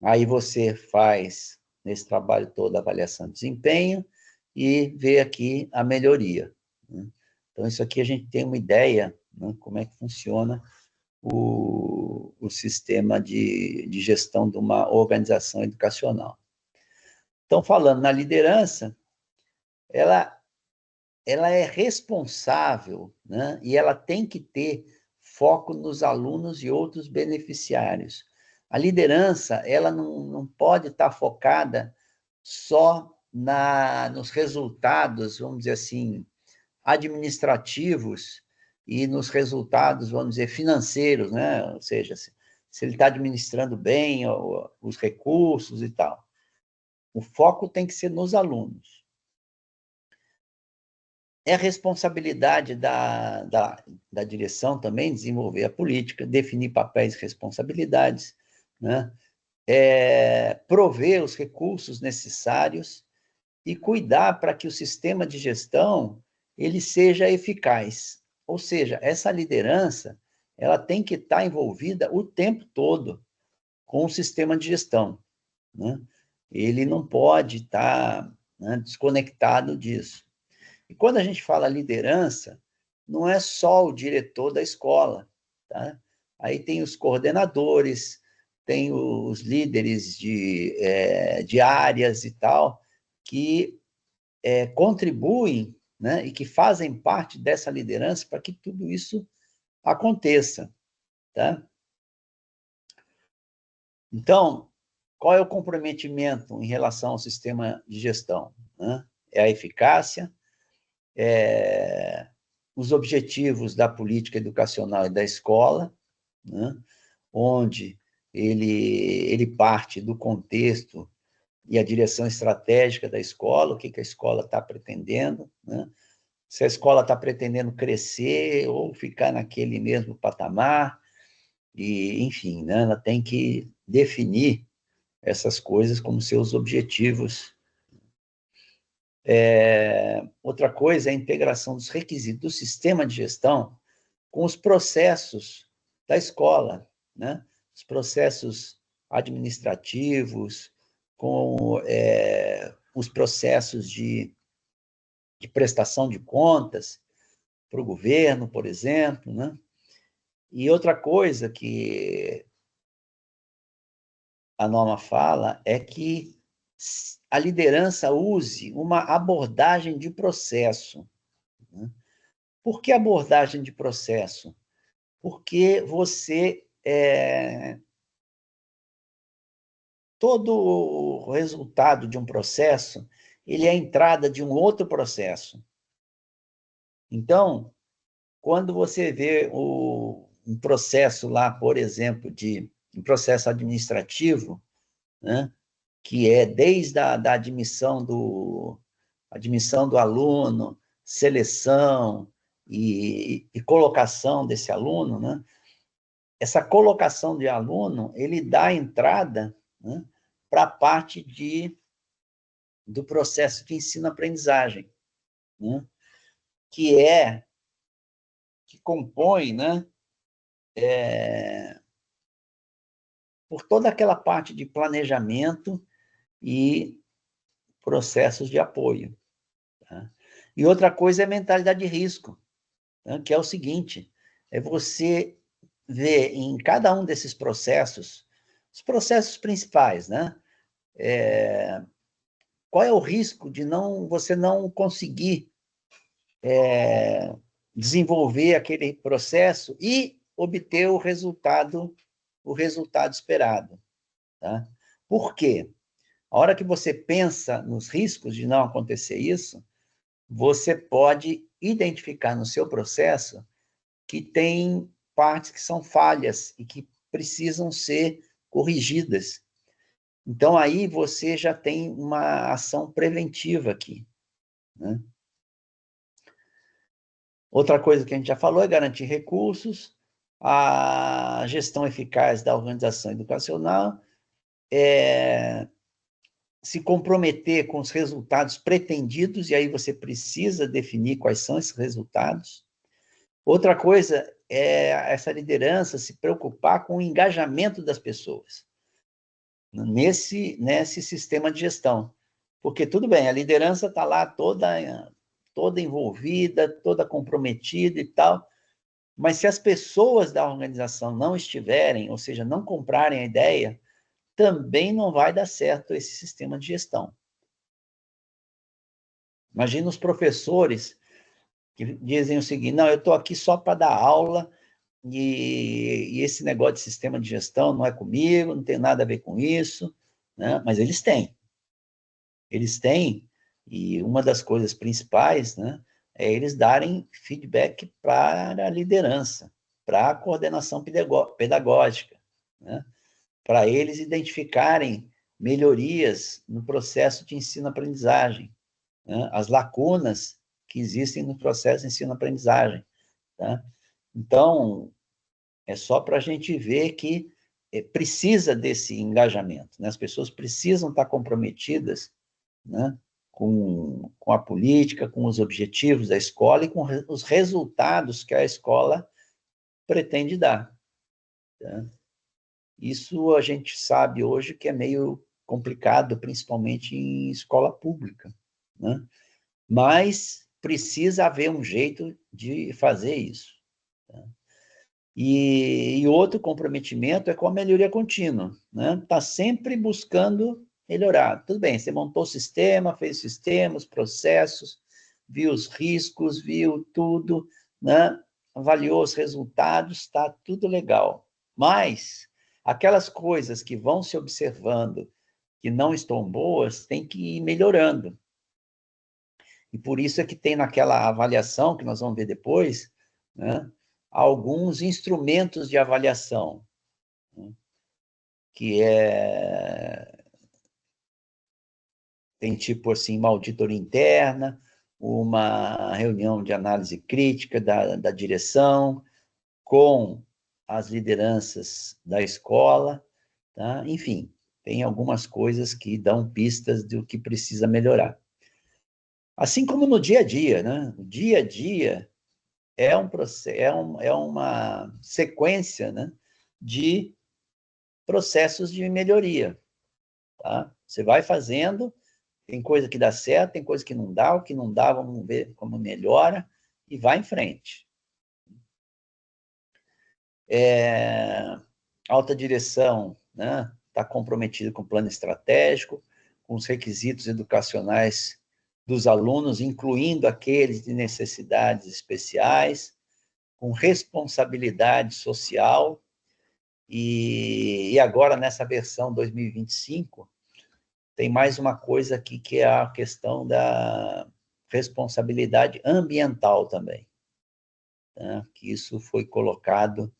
Aí você faz, nesse trabalho todo, a avaliação de desempenho e vê aqui a melhoria. Né? Então, isso aqui a gente tem uma ideia, né, como é que funciona o sistema de gestão de uma organização educacional. Então, falando na liderança, ela é responsável, né, e ela tem que ter foco nos alunos e outros beneficiários. A liderança, ela não pode estar focada só nos resultados, vamos dizer assim, administrativos e nos resultados, vamos dizer, financeiros, né? Ou seja, se ele está administrando bem os recursos e tal. O foco tem que ser nos alunos. É responsabilidade da direção também desenvolver a política, definir papéis e responsabilidades, né? Prover os recursos necessários e cuidar para que o sistema de gestão ele seja eficaz. Ou seja, essa liderança ela tem que estar envolvida o tempo todo com o sistema de gestão, né? Ele não pode estar, né, desconectado disso. E quando a gente fala liderança, não é só o diretor da escola, tá? Aí tem os coordenadores, tem os líderes de áreas e tal, que contribuem, né, e que fazem parte dessa liderança para que tudo isso aconteça, tá? Então, qual é o comprometimento em relação ao sistema de gestão, né? É a eficácia, os objetivos da política educacional e da escola, né? Onde ele parte do contexto e a direção estratégica da escola, o que a escola está pretendendo, né? Se a escola está pretendendo crescer ou ficar naquele mesmo patamar, e, enfim, né, ela tem que definir essas coisas como seus objetivos. Outra coisa é a integração dos requisitos do sistema de gestão com os processos da escola, né? Os processos administrativos, com os processos de prestação de contas para o governo, por exemplo, né? E outra coisa que a norma fala é que a liderança use uma abordagem de processo, né? Por que abordagem de processo? Porque todo o resultado de um processo, ele é a entrada de um outro processo. Então, quando você vê um processo lá, por exemplo, um processo administrativo, né, que é desde a admissão do aluno, seleção e colocação desse aluno, né? Essa colocação de aluno, ele dá entrada, né, para a parte do processo de ensino-aprendizagem, né? que compõe, né, por toda aquela parte de planejamento e processos de apoio. Tá? E outra coisa é a mentalidade de risco, né, que é o seguinte, é você ver em cada um desses processos, os processos principais, né? Qual é o risco de você não conseguir desenvolver aquele processo e obter o resultado esperado. Tá? Por quê? A hora que você pensa nos riscos de não acontecer isso, você pode identificar no seu processo que tem partes que são falhas e que precisam ser corrigidas. Então, aí você já tem uma ação preventiva aqui, né? Outra coisa que a gente já falou é garantir recursos, a gestão eficaz da organização educacional, se comprometer com os resultados pretendidos, e aí você precisa definir quais são esses resultados. Outra coisa é essa liderança se preocupar com o engajamento das pessoas nesse sistema de gestão. Porque, tudo bem, a liderança está lá toda envolvida, toda comprometida e tal, mas se as pessoas da organização não estiverem, ou seja, não comprarem a ideia, também não vai dar certo esse sistema de gestão. Imagina os professores que dizem o seguinte, não, eu estou aqui só para dar aula e esse negócio de sistema de gestão não é comigo, não tem nada a ver com isso, né? Mas eles têm. eles têm, e uma das coisas principais, né, é eles darem feedback para a liderança, para a coordenação pedagógica, né, para eles identificarem melhorias no processo de ensino-aprendizagem, né, as lacunas que existem no processo de ensino-aprendizagem. Tá? Então, é só para a gente ver que precisa desse engajamento, né? As pessoas precisam estar comprometidas, né, com a política, com os objetivos da escola e com os resultados que a escola pretende dar. Tá? Isso a gente sabe hoje que é meio complicado, principalmente em escola pública, né? Mas precisa haver um jeito de fazer isso. Tá? E outro comprometimento é com a melhoria contínua, né? Tá sempre buscando melhorar. Tudo bem, você montou o sistema, fez sistemas, processos, viu os riscos, viu tudo, né? Avaliou os resultados, está tudo legal. Mas aquelas coisas que vão se observando que não estão boas, tem que ir melhorando. E por isso é que tem naquela avaliação, que nós vamos ver depois, né, alguns instrumentos de avaliação, né, que tem tipo assim, uma auditoria interna, uma reunião de análise crítica da direção, com as lideranças da escola, tá? Enfim, tem algumas coisas que dão pistas do que precisa melhorar. Assim como no dia a dia, né? O dia a dia é um processo, é uma sequência, né, de processos de melhoria. Tá? Você vai fazendo, tem coisa que dá certo, tem coisa que não dá, o que não dá, vamos ver como melhora, e vai em frente. Alta direção, né, está comprometida com o plano estratégico, com os requisitos educacionais dos alunos, incluindo aqueles de necessidades especiais, com responsabilidade social, e agora, nessa versão 2025, tem mais uma coisa aqui, que é a questão da responsabilidade ambiental também, né? Que isso foi colocado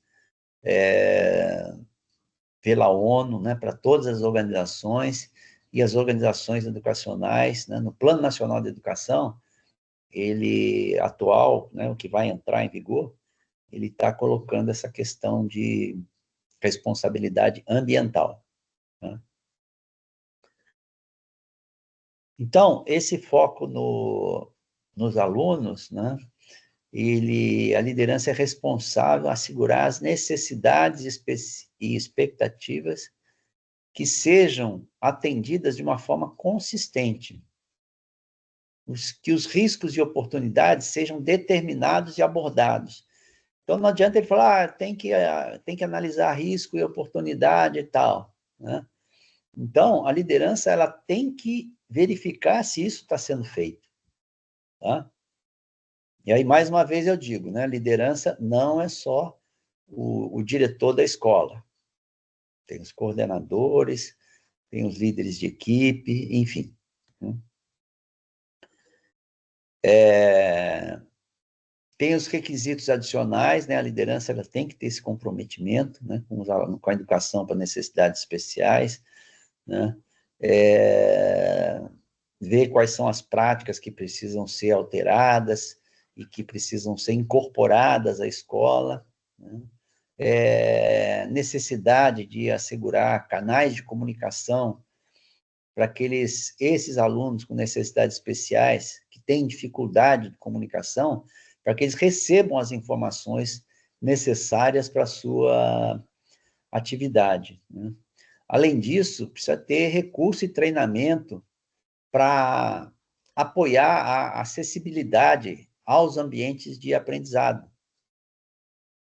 pela ONU, né, para todas as organizações, e as organizações educacionais, né, no Plano Nacional de Educação, ele atual, né, o que vai entrar em vigor, ele está colocando essa questão de responsabilidade ambiental. Né? Então, esse foco nos alunos, né, a liderança é responsável a assegurar as necessidades e expectativas que sejam atendidas de uma forma consistente, que os riscos e oportunidades sejam determinados e abordados. Então, não adianta ele falar, tem que analisar risco e oportunidade e tal, né? Então, a liderança ela tem que verificar se isso está sendo feito. Tá? E aí, mais uma vez, eu digo, né? Liderança não é só o diretor da escola. Tem os coordenadores, tem os líderes de equipe, enfim. Né? Tem os requisitos adicionais, né? A liderança ela tem que ter esse comprometimento, né? Com a educação para necessidades especiais, né? Ver quais são as práticas que precisam ser alteradas e que precisam ser incorporadas à escola, né? Necessidade de assegurar canais de comunicação para esses alunos com necessidades especiais, que têm dificuldade de comunicação, para que eles recebam as informações necessárias para a sua atividade. Né? Além disso, precisa ter recurso e treinamento para apoiar a acessibilidade aos ambientes de aprendizado.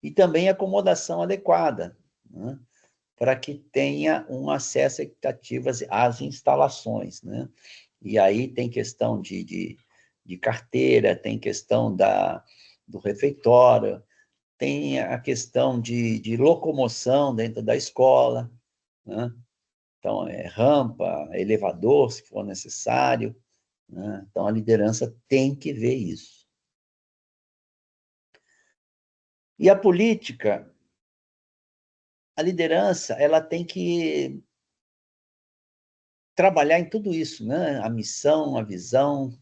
E também acomodação adequada, né? Para que tenha um acesso equitativo às instalações. Né? E aí tem questão de carteira, tem questão do refeitório, tem a questão de locomoção dentro da escola, né? Então, rampa, elevador, se for necessário, né? Então, a liderança tem que ver isso. E a política, a liderança, ela tem que trabalhar em tudo isso, né? A missão, a visão,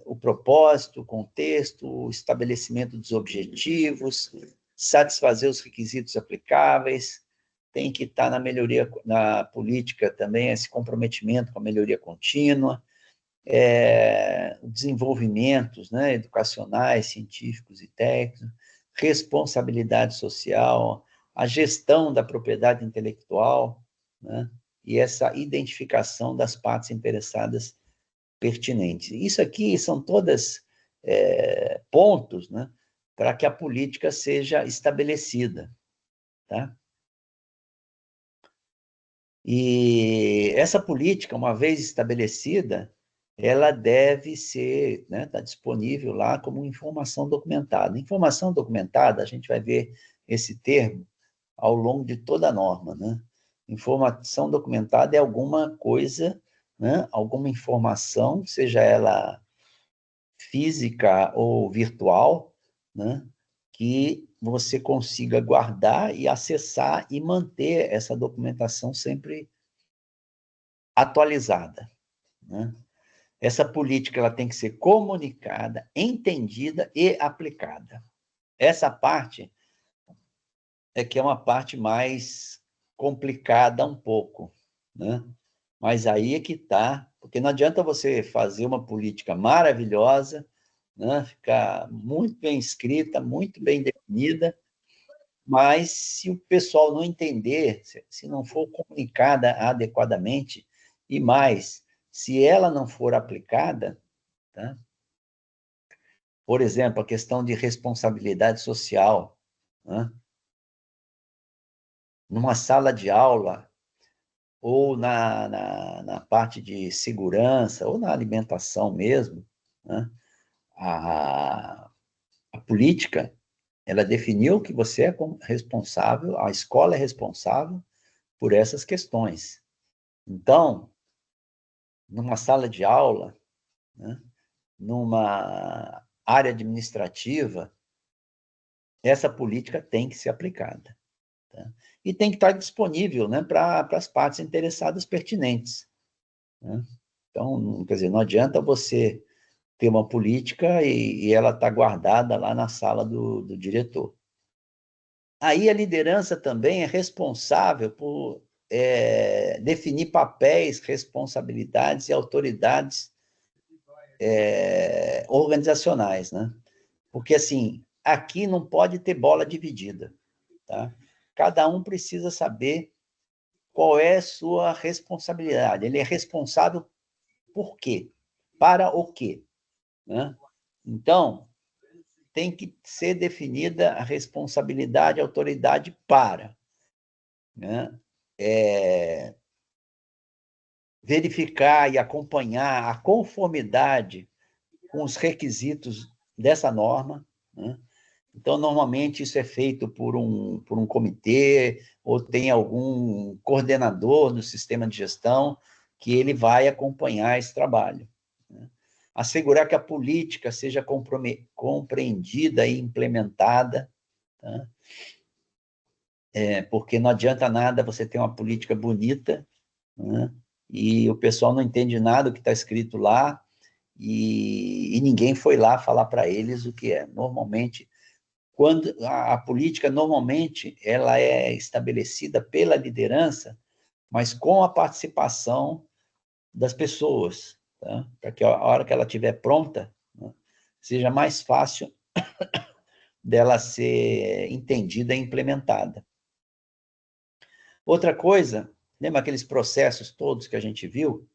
o propósito, o contexto, o estabelecimento dos objetivos, satisfazer os requisitos aplicáveis, tem que estar na melhoria, na política também, esse comprometimento com a melhoria contínua, desenvolvimentos, né, educacionais, científicos e técnicos, responsabilidade social, a gestão da propriedade intelectual, né, e essa identificação das partes interessadas pertinentes. Isso aqui são todas pontos, né, para que a política seja estabelecida, tá? E essa política, uma vez estabelecida, ela deve ser, né, tá disponível lá como informação documentada. Informação documentada, a gente vai ver esse termo ao longo de toda a norma, né? Informação documentada é alguma coisa, né, alguma informação, seja ela física ou virtual, né, que você consiga guardar e acessar e manter essa documentação sempre atualizada, né? Essa política ela tem que ser comunicada, entendida e aplicada. Essa parte é que é uma parte mais complicada um pouco, né? Mas aí é que está, porque não adianta você fazer uma política maravilhosa, né? Ficar muito bem escrita, muito bem definida, mas se o pessoal não entender, se não for comunicada adequadamente, e mais, se ela não for aplicada, tá? Por exemplo, a questão de responsabilidade social, né? Numa sala de aula, ou na parte de segurança, ou na alimentação mesmo, né? A política, ela definiu que você é responsável, a escola é responsável por essas questões. Então, numa sala de aula, né, numa área administrativa, essa política tem que ser aplicada. Tá? E tem que estar disponível, né, para as partes interessadas pertinentes. Né? Então, quer dizer, não adianta você ter uma política e ela está guardada lá na sala do diretor. Aí a liderança também é responsável por definir papéis, responsabilidades e autoridades organizacionais, né? Porque, assim, aqui não pode ter bola dividida, tá? Cada um precisa saber qual é a sua responsabilidade. Ele é responsável por quê? Para o quê? Né? Então, tem que ser definida a responsabilidade, a autoridade para, né? Verificar e acompanhar a conformidade com os requisitos dessa norma, né? Então, normalmente, isso é feito por um comitê, ou tem algum coordenador do sistema de gestão que ele vai acompanhar esse trabalho, né? Assegurar que a política seja compreendida e implementada, tá? Porque não adianta nada você ter uma política bonita, né, e o pessoal não entende nada do que está escrito lá, e ninguém foi lá falar para eles o que é. Normalmente, quando a política, normalmente, ela é estabelecida pela liderança, mas com a participação das pessoas, tá? Para que a hora que ela estiver pronta, né, seja mais fácil dela ser entendida e implementada. Outra coisa, lembra aqueles processos todos que a gente viu,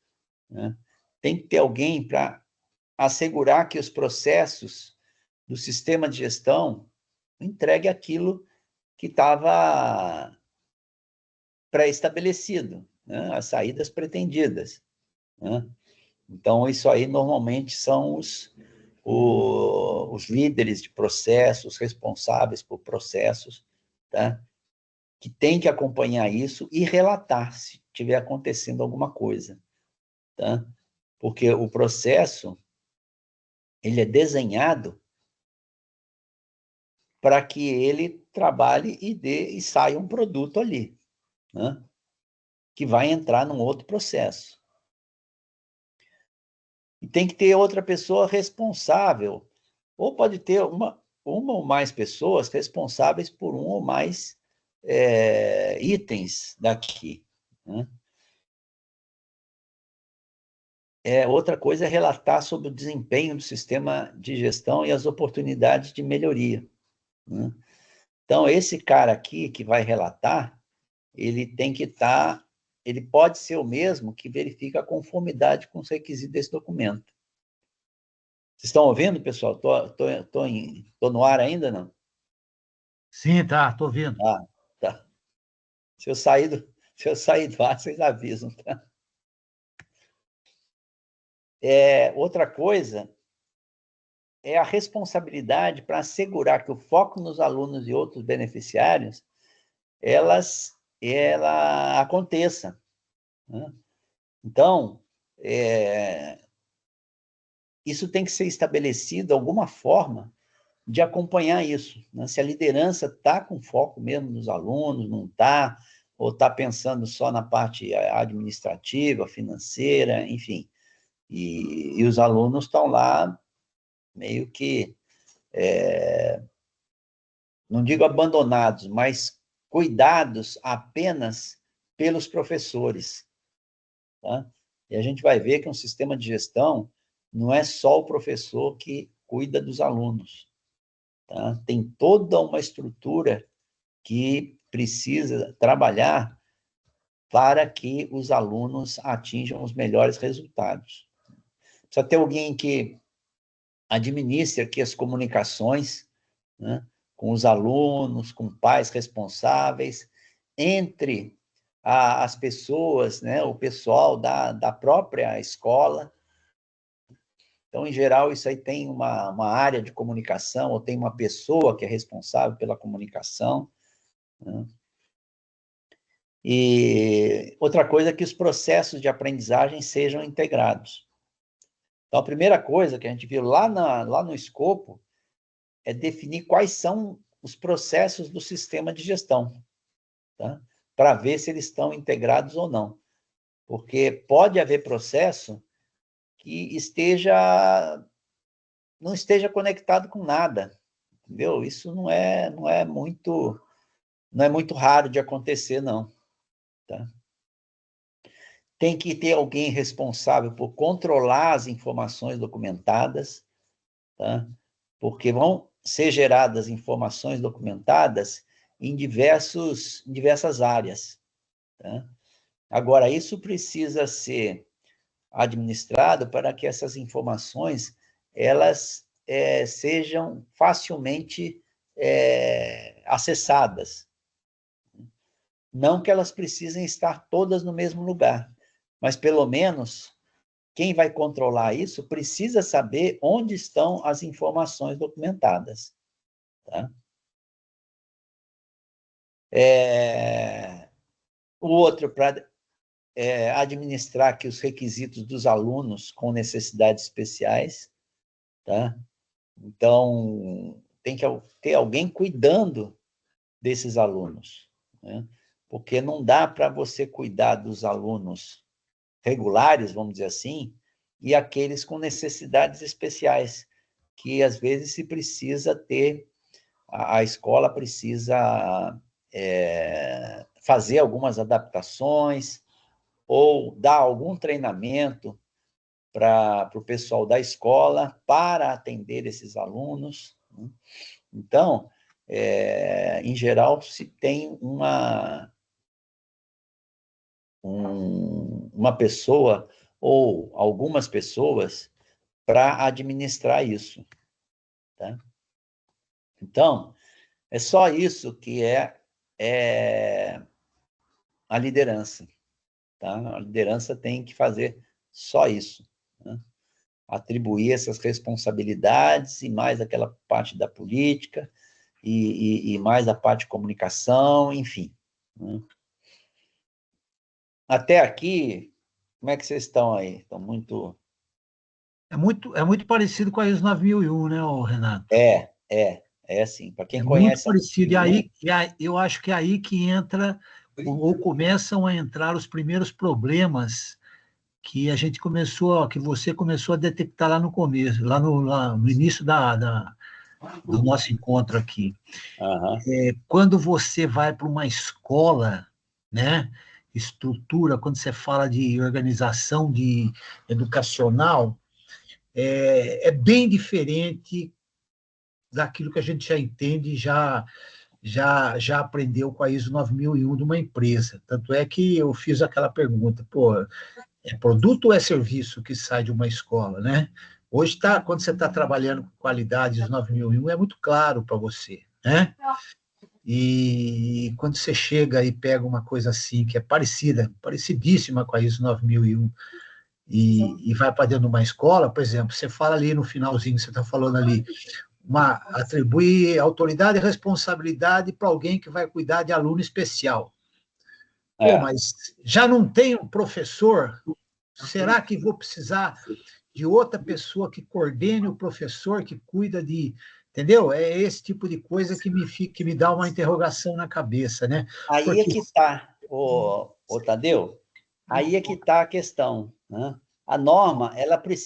né? Tem que ter alguém para assegurar que os processos do sistema de gestão entregue aquilo que estava pré-estabelecido, né? As saídas pretendidas, né? Então, isso aí normalmente são os líderes de processos, responsáveis por processos, tá? que tem que acompanhar isso e relatar se estiver acontecendo alguma coisa, tá? Porque o processo, ele é desenhado para que ele trabalhe e saia um produto ali, né? Que vai entrar num outro processo. E tem que ter outra pessoa responsável, ou pode ter uma ou mais pessoas responsáveis por um ou mais itens daqui, né? Outra coisa é relatar sobre o desempenho do sistema de gestão e as oportunidades de melhoria, né? Então, esse cara aqui que vai relatar, ele tem que ele pode ser o mesmo que verifica a conformidade com os requisitos desse documento. Vocês estão ouvindo, pessoal? Tô no ar ainda, não? Sim, tá, estou ouvindo. Ah, tá. Se eu sair do ar, vocês avisam, tá? Outra coisa é a responsabilidade para assegurar que o foco nos alunos e outros beneficiários ela aconteça, né? Então, isso tem que ser estabelecido alguma forma de acompanhar isso, né? Se a liderança está com foco mesmo nos alunos, não está, ou está pensando só na parte administrativa, financeira, enfim. E os alunos estão lá meio que, não digo abandonados, mas cuidados apenas pelos professores, tá? E a gente vai ver que um sistema de gestão não é só o professor que cuida dos alunos, tá? Tem toda uma estrutura que precisa trabalhar para que os alunos atinjam os melhores resultados. Precisa ter alguém que administre aqui as comunicações, né, com os alunos, com pais responsáveis, entre as pessoas, né, o pessoal da própria escola. Então, em geral, isso aí tem uma área de comunicação, ou tem uma pessoa que é responsável pela comunicação, né? E outra coisa é que os processos de aprendizagem sejam integrados. Então, a primeira coisa que a gente viu lá no escopo é definir quais são os processos do sistema de gestão, tá? Para ver se eles estão integrados ou não. Porque pode haver processo que não esteja conectado com nada, entendeu? Isso não é muito raro de acontecer, não, tá? Tem que ter alguém responsável por controlar as informações documentadas, tá? Porque vão ser geradas informações documentadas em diversas áreas, tá? Agora, isso precisa ser administrado para que essas informações elas sejam facilmente acessadas. Não que elas precisem estar todas no mesmo lugar, mas pelo menos quem vai controlar isso precisa saber onde estão as informações documentadas, tá? O outro, para administrar aqui os requisitos dos alunos com necessidades especiais, tá? Então, tem que ter alguém cuidando desses alunos, né? Porque não dá para você cuidar dos alunos regulares, vamos dizer assim, e aqueles com necessidades especiais, que às vezes se precisa ter, a escola precisa fazer algumas adaptações ou dar algum treinamento para o pessoal da escola para atender esses alunos, né? Então, em geral, se tem uma pessoa ou algumas pessoas para administrar isso, tá? Então, é só isso que é a liderança, tá? A liderança tem que fazer só isso, né? Atribuir essas responsabilidades e mais aquela parte da política e mais a parte de comunicação, enfim, Até aqui, como é que vocês estão aí? Estão muito... É muito parecido com a ISO 9001, né, Renato? É assim, para quem conhece... É muito parecido, eu acho que é aí que entra, ou começam a entrar os primeiros problemas que você começou a detectar lá no começo, lá no início do nosso encontro aqui. Quando você vai para uma escola, né, estrutura, quando você fala de organização educacional, é bem diferente daquilo que a gente já entende e já aprendeu com a ISO 9001 de uma empresa. Tanto é que eu fiz aquela pergunta, é produto ou é serviço que sai de uma escola, né? Hoje, quando você está trabalhando com qualidade ISO 9001, é muito claro para você, né? E quando você chega e pega uma coisa assim, que é parecidíssima com a ISO 9001, e vai para dentro de uma escola, por exemplo, você fala ali no finalzinho, você está falando ali, atribuir autoridade e responsabilidade para alguém que vai cuidar de aluno especial. Mas já não tem um professor? Será que vou precisar de outra pessoa que coordene o professor, que cuida de... Entendeu? É esse tipo de coisa que me dá uma interrogação na cabeça, né? Aí é que está, Tadeu, aí é que está a questão, né? A norma,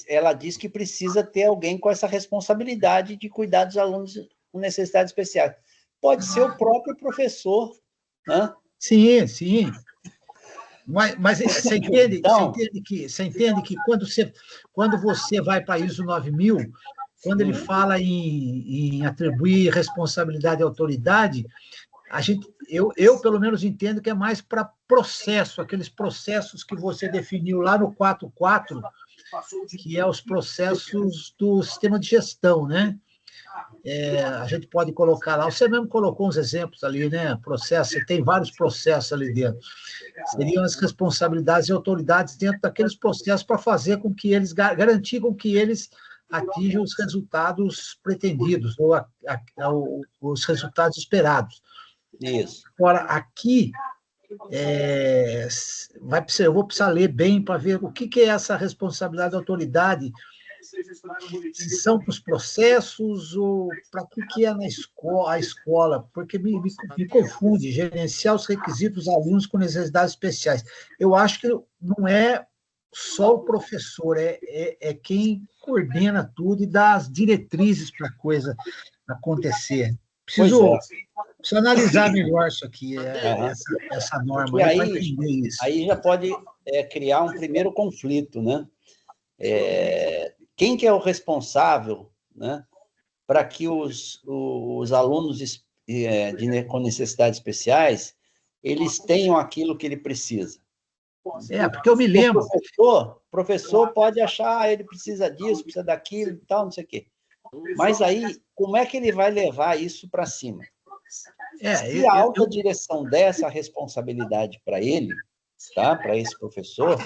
ela diz que precisa ter alguém com essa responsabilidade de cuidar dos alunos com necessidades especiais. Pode ser o próprio professor, né? Sim, sim. Mas você entende, então, você entende que quando você vai para a ISO 9000, quando ele fala em atribuir responsabilidade e autoridade, eu pelo menos entendo que é mais para processo, aqueles processos que você definiu lá no 4.4, que é os processos do sistema de gestão, né? A gente pode colocar lá, você mesmo colocou uns exemplos ali, né? Processo, você tem vários processos ali dentro. Seriam as responsabilidades e autoridades dentro daqueles processos para fazer com que eles, garantir com que eles atinjam os resultados pretendidos, ou os resultados esperados. Isso. Agora, aqui, eu vou precisar ler bem para ver o que é essa responsabilidade da autoridade, se são para os processos ou para o que é a escola, porque me confunde, gerenciar os requisitos dos alunos com necessidades especiais. Eu acho que não é só o professor, é quem coordena tudo e dá as diretrizes para a coisa acontecer. Preciso analisar melhor isso aqui, essa norma, para entender isso. Aí já pode criar um primeiro conflito, né? Quem que é o responsável, né, para que os alunos com necessidades especiais, eles tenham aquilo que ele precisa? Porque eu me lembro... O professor pode achar, ele precisa disso, precisa daquilo e tal, não sei o quê. Mas aí, como é que ele vai levar isso para cima? Se a alta direção der essa responsabilidade para ele, tá, para esse professor...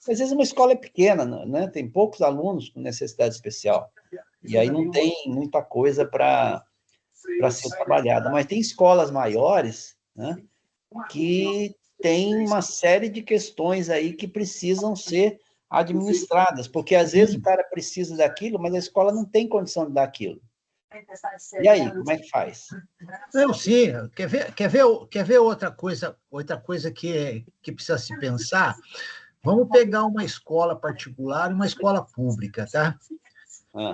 Às vezes uma escola é pequena, né? Tem poucos alunos com necessidade especial, e aí não tem muita coisa para ser trabalhada. Mas tem escolas maiores, né, que tem uma série de questões aí que precisam ser administradas, porque às vezes o cara precisa daquilo, mas a escola não tem condição de dar aquilo. E aí, como é que faz? Sim, quer ver outra coisa que precisa se pensar? Vamos pegar uma escola particular e uma escola pública, tá?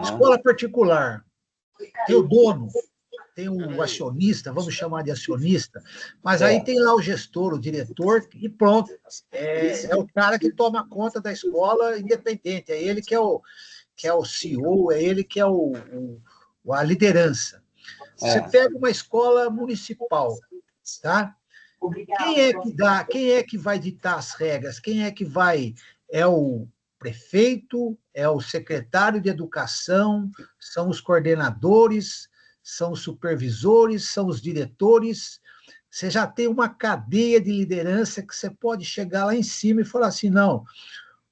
Escola particular, tem o dono, tem o acionista, vamos chamar de acionista, mas aí tem lá o gestor, o diretor, e pronto. É o cara que toma conta da escola independente, é ele que é o CEO, é ele que é a liderança. Você pega uma escola municipal, tá? Quem é que vai ditar as regras? Quem é que vai? É o prefeito, é o secretário de educação, são os coordenadores, são os supervisores, são os diretores. Você já tem uma cadeia de liderança que você pode chegar lá em cima e falar assim, não,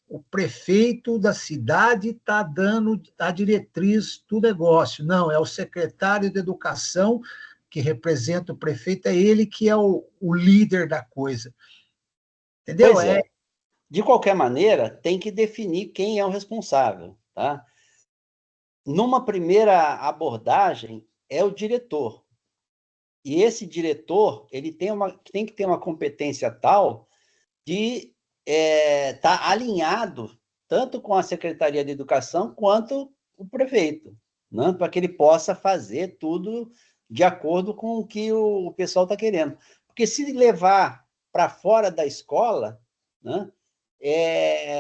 o prefeito da cidade está dando a diretriz do negócio. Não, é o secretário de educação que representa o prefeito, é ele que é o líder da coisa. Entendeu? Pois é. De qualquer maneira, tem que definir quem é o responsável, tá? Numa primeira abordagem, é o diretor. E esse diretor, ele tem que ter uma competência tal de estar alinhado tanto com a Secretaria de Educação quanto o prefeito, né? Para que ele possa fazer tudo de acordo com o que o pessoal está querendo. Porque se levar para fora da escola, né,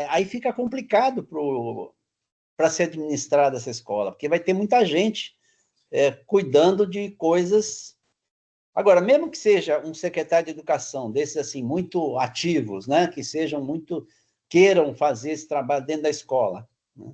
aí fica complicado para ser administrada essa escola, porque vai ter muita gente cuidando de coisas. Agora, mesmo que seja um secretário de educação desses assim muito ativos, né, que sejam muito queiram fazer esse trabalho dentro da escola, né,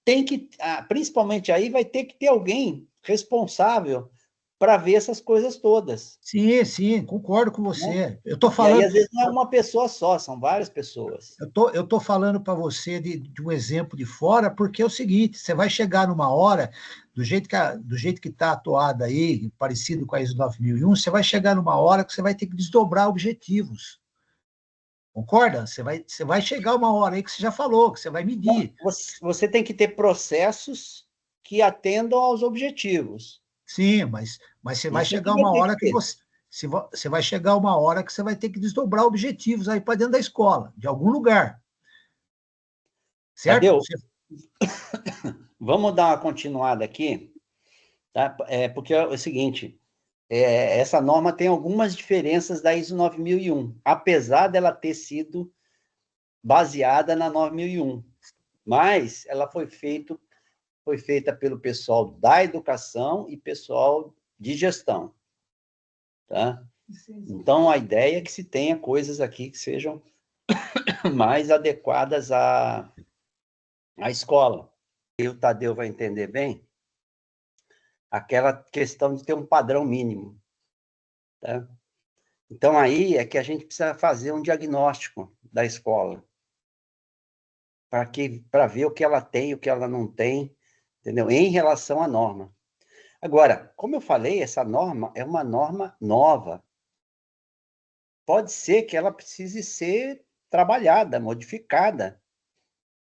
tem que, principalmente aí, vai ter que ter alguém responsável para ver essas coisas todas. Sim, sim, concordo com você. Né? Eu estou E falando. aí, às vezes, não é uma pessoa só, são várias pessoas. Eu tô falando para você de um exemplo de fora, porque é o seguinte: você vai chegar numa hora, do jeito que está atuada aí, parecido com a ISO 9001, você vai chegar numa hora que você vai ter que desdobrar objetivos. Concorda? Você vai chegar uma hora aí que você já falou, que você vai medir. Você tem que ter processos que atendam aos objetivos. Sim, mas você vai Isso chegar uma hora que você vai chegar uma hora que você vai ter que desdobrar objetivos aí para dentro da escola, de algum lugar. Certo? Tadeu, vamos dar uma continuada aqui, tá? Porque é o seguinte, essa norma tem algumas diferenças da ISO 9001, apesar dela ter sido baseada na 9001, mas ela foi feita pelo pessoal da educação e pessoal de gestão, tá? Então, a ideia é que se tenha coisas aqui que sejam mais adequadas à escola. E o Tadeu vai entender bem aquela questão de ter um padrão mínimo, tá? Então, aí é que a gente precisa fazer um diagnóstico da escola, para ver o que ela tem e o que ela não tem, entendeu? Em relação à norma. Agora, como eu falei, essa norma é uma norma nova. Pode ser que ela precise ser trabalhada, modificada,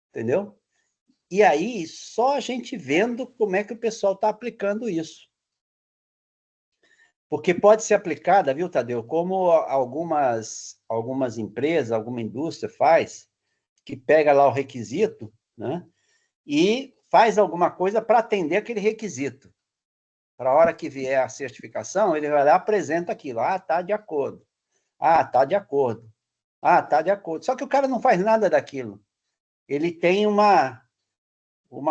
entendeu? E aí, só a gente vendo como é que o pessoal está aplicando isso. Porque pode ser aplicada, viu, Tadeu, como algumas empresas, alguma indústria faz, que pega lá o requisito, né, e faz alguma coisa para atender aquele requisito. Para a hora que vier a certificação, ele vai lá e apresenta aquilo. Ah, está de acordo. Ah, está de acordo. Ah, está de acordo. Só que o cara não faz nada daquilo. Ele tem uma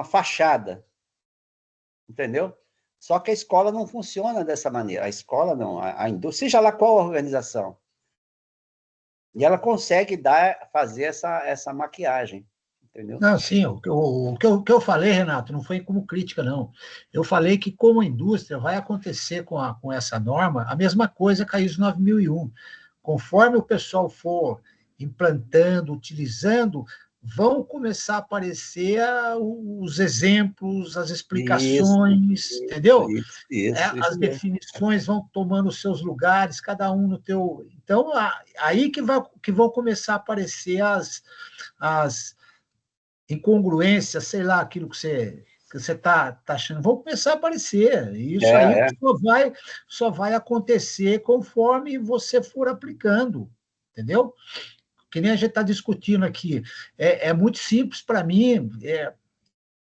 fachada, entendeu? Só que a escola não funciona dessa maneira. A escola não, a indústria, seja lá qual a organização. E ela consegue fazer essa maquiagem, entendeu? Não, sim, o que eu falei, Renato, não foi como crítica, não. Eu falei que, como indústria, vai acontecer com essa norma a mesma coisa que a ISO 9001. Conforme o pessoal for implantando, utilizando, vão começar a aparecer os exemplos, as explicações, entendeu? As definições vão tomando seus lugares, cada um no teu. Então, aí que vão começar a aparecer as incongruências, sei lá, aquilo que você está achando, vão começar a aparecer. E isso aí só vai acontecer conforme você for aplicando, entendeu? Que nem a gente está discutindo aqui. É muito simples para mim,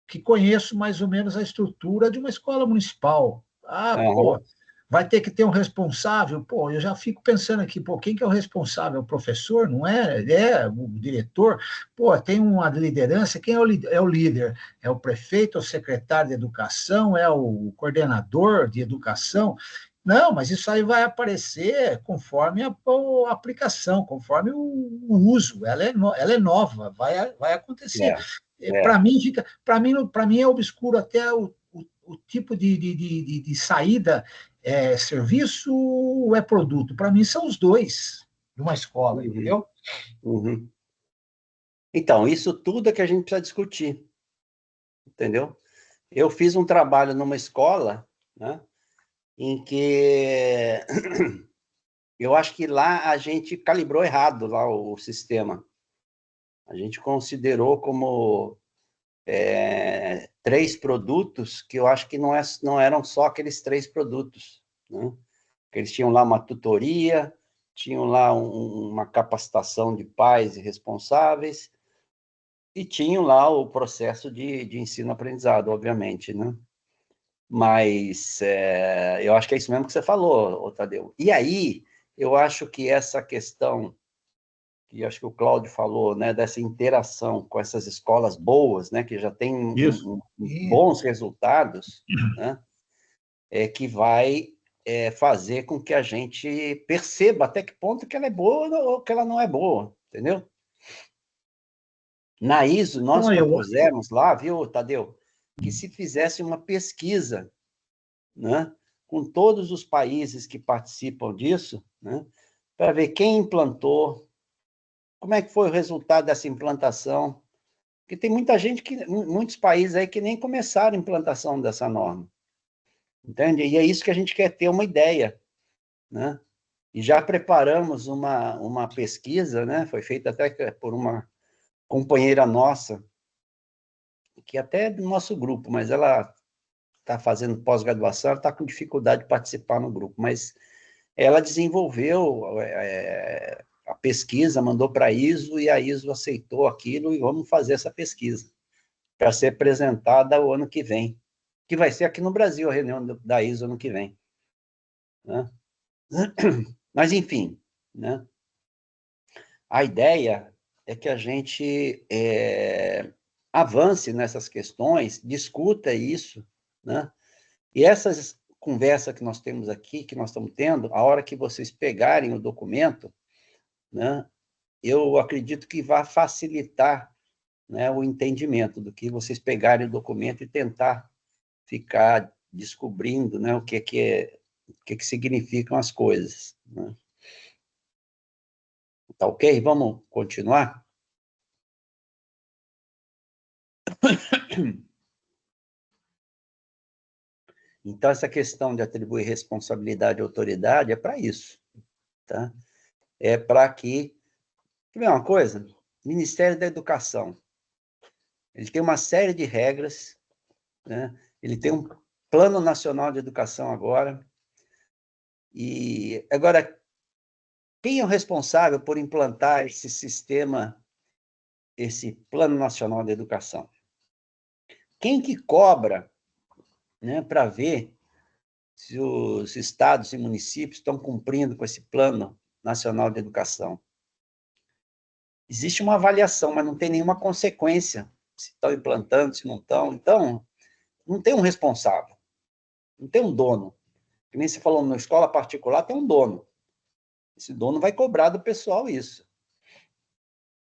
que conheço mais ou menos a estrutura de uma escola municipal. Pô, vai ter que ter um responsável. Pô, eu já fico pensando aqui, pô, quem que é o responsável? O professor, não é? É o diretor? Pô, tem uma liderança, quem é o líder? É o prefeito, é o secretário de educação, é o coordenador de educação? Não, mas isso aí vai aparecer conforme a aplicação, conforme o uso. Ela é nova, vai acontecer. Para mim é obscuro até o tipo de saída, serviço ou é produto. Para mim são os dois de uma escola, entendeu? Uhum. Então, isso tudo é que a gente precisa discutir, entendeu? Eu fiz um trabalho numa escola, né, em que eu acho que lá a gente calibrou errado lá o sistema. A gente considerou como 3 produtos, que eu acho que não eram só aqueles 3 produtos, né? Eles tinham lá uma tutoria, tinham lá uma capacitação de pais e responsáveis, e tinham lá o processo de ensino-aprendizado, obviamente, né? Mas eu acho que é isso mesmo que você falou, Tadeu. E aí, eu acho que essa questão, que acho que o Cláudio falou, né, dessa interação com essas escolas boas, né, que já têm bons resultados, né, que vai fazer com que a gente perceba até que ponto que ela é boa ou que ela não é boa, entendeu? Na ISO, nós propusemos lá, viu, Tadeu, que se fizesse uma pesquisa, né, com todos os países que participam disso, né, para ver quem implantou, como é que foi o resultado dessa implantação, porque tem muita gente, muitos países aí que nem começaram a implantação dessa norma, entende? E é isso que a gente quer ter uma ideia, né? E já preparamos uma pesquisa, né? Foi feita até por uma companheira nossa, que até é do nosso grupo, mas ela está fazendo pós-graduação, ela está com dificuldade de participar no grupo, mas ela desenvolveu a pesquisa, mandou para a ISO, e a ISO aceitou aquilo, e vamos fazer essa pesquisa, para ser apresentada o ano que vem, que vai ser aqui no Brasil, a reunião da ISO ano que vem, né? Mas, enfim, né? A ideia é que a gente avance nessas questões, discuta isso, né? E essas conversas que nós temos aqui, que nós estamos tendo, a hora que vocês pegarem o documento, né, eu acredito que vai facilitar, né, o entendimento do que vocês pegarem o documento e tentar ficar descobrindo, né, o que significam as coisas, né? Tá ok? Vamos continuar? Então, essa questão de atribuir responsabilidade e autoridade é para isso, tá? É para que... Quer ver uma coisa? O Ministério da Educação, ele tem uma série de regras, né? Ele tem um Plano Nacional de Educação agora, e agora, quem é o responsável por implantar esse sistema, esse Plano Nacional de Educação? Quem que cobra, né, para ver se os estados e municípios estão cumprindo com esse Plano Nacional de Educação? Existe uma avaliação, mas não tem nenhuma consequência, se estão implantando, se não estão. Então, não tem um responsável, não tem um dono. Que nem se falou, na escola particular tem um dono. Esse dono vai cobrar do pessoal isso.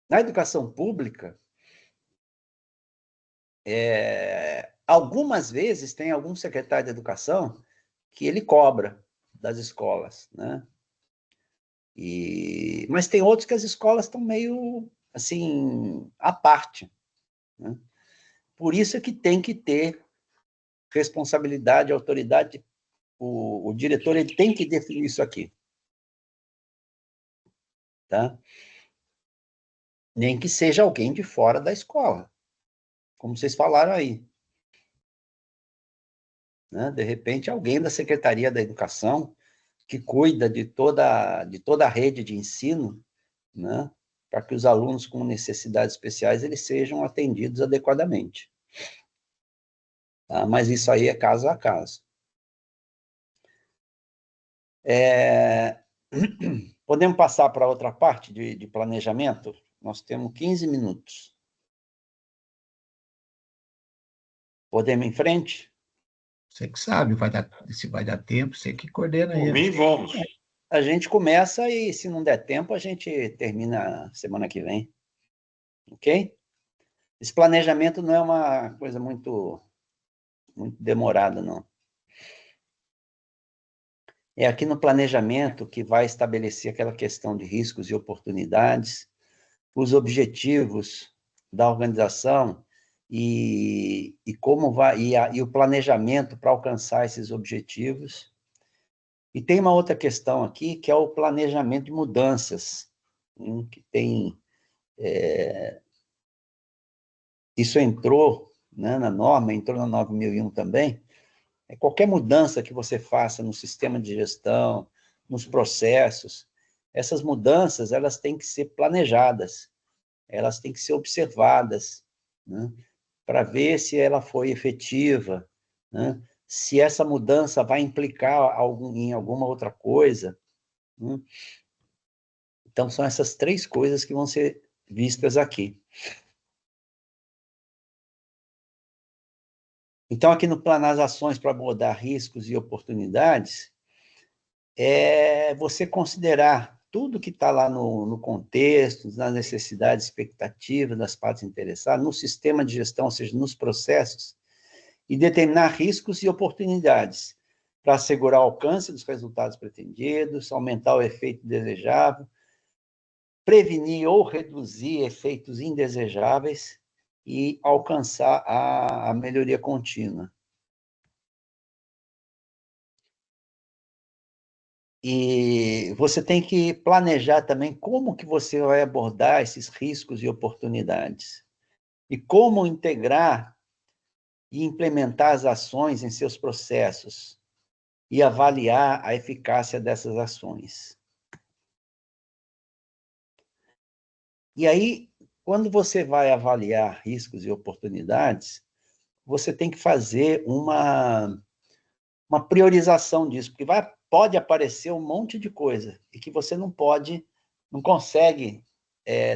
Na educação pública, algumas vezes tem algum secretário de educação que ele cobra das escolas, né? Mas tem outros que as escolas estão meio, assim, à parte, né? Por isso é que tem que ter responsabilidade, autoridade. O diretor, ele tem que definir isso aqui, tá? Nem que seja alguém de fora da escola, como vocês falaram aí, né? De repente, alguém da Secretaria da Educação, que cuida de toda a rede de ensino, né? Para que os alunos com necessidades especiais eles sejam atendidos adequadamente. Tá? Mas isso aí é caso a caso. Podemos passar para outra parte de planejamento? Nós temos 15 minutos. Podemos ir em frente? Você que sabe, se vai dar tempo, você que coordena aí. Por mim, vamos. A gente começa e, se não der tempo, a gente termina semana que vem. Ok? Esse planejamento não é uma coisa muito demorada, não. É aqui no planejamento que vai estabelecer aquela questão de riscos e oportunidades, os objetivos da organização e como vai, e o planejamento para alcançar esses objetivos, E tem uma outra questão aqui, que é o planejamento de mudanças, que tem... isso entrou, né, na norma, entrou na 9001 também. Qualquer mudança que você faça no sistema de gestão, nos processos, essas mudanças, elas têm que ser planejadas, elas têm que ser observadas, né, para ver se ela foi efetiva, né, se essa mudança vai implicar em alguma outra coisa, né? Então, são essas 3 coisas que vão ser vistas aqui. Então, aqui no plano as ações para abordar riscos e oportunidades, é você considerar tudo que está lá no contexto, nas necessidades, expectativas das partes interessadas, no sistema de gestão, ou seja, nos processos, e determinar riscos e oportunidades para assegurar o alcance dos resultados pretendidos, aumentar o efeito desejável, prevenir ou reduzir efeitos indesejáveis e alcançar a melhoria contínua. E você tem que planejar também como que você vai abordar esses riscos e oportunidades. E como integrar e implementar as ações em seus processos e avaliar a eficácia dessas ações. E aí, quando você vai avaliar riscos e oportunidades, você tem que fazer uma priorização disso, porque pode aparecer um monte de coisa e que você não consegue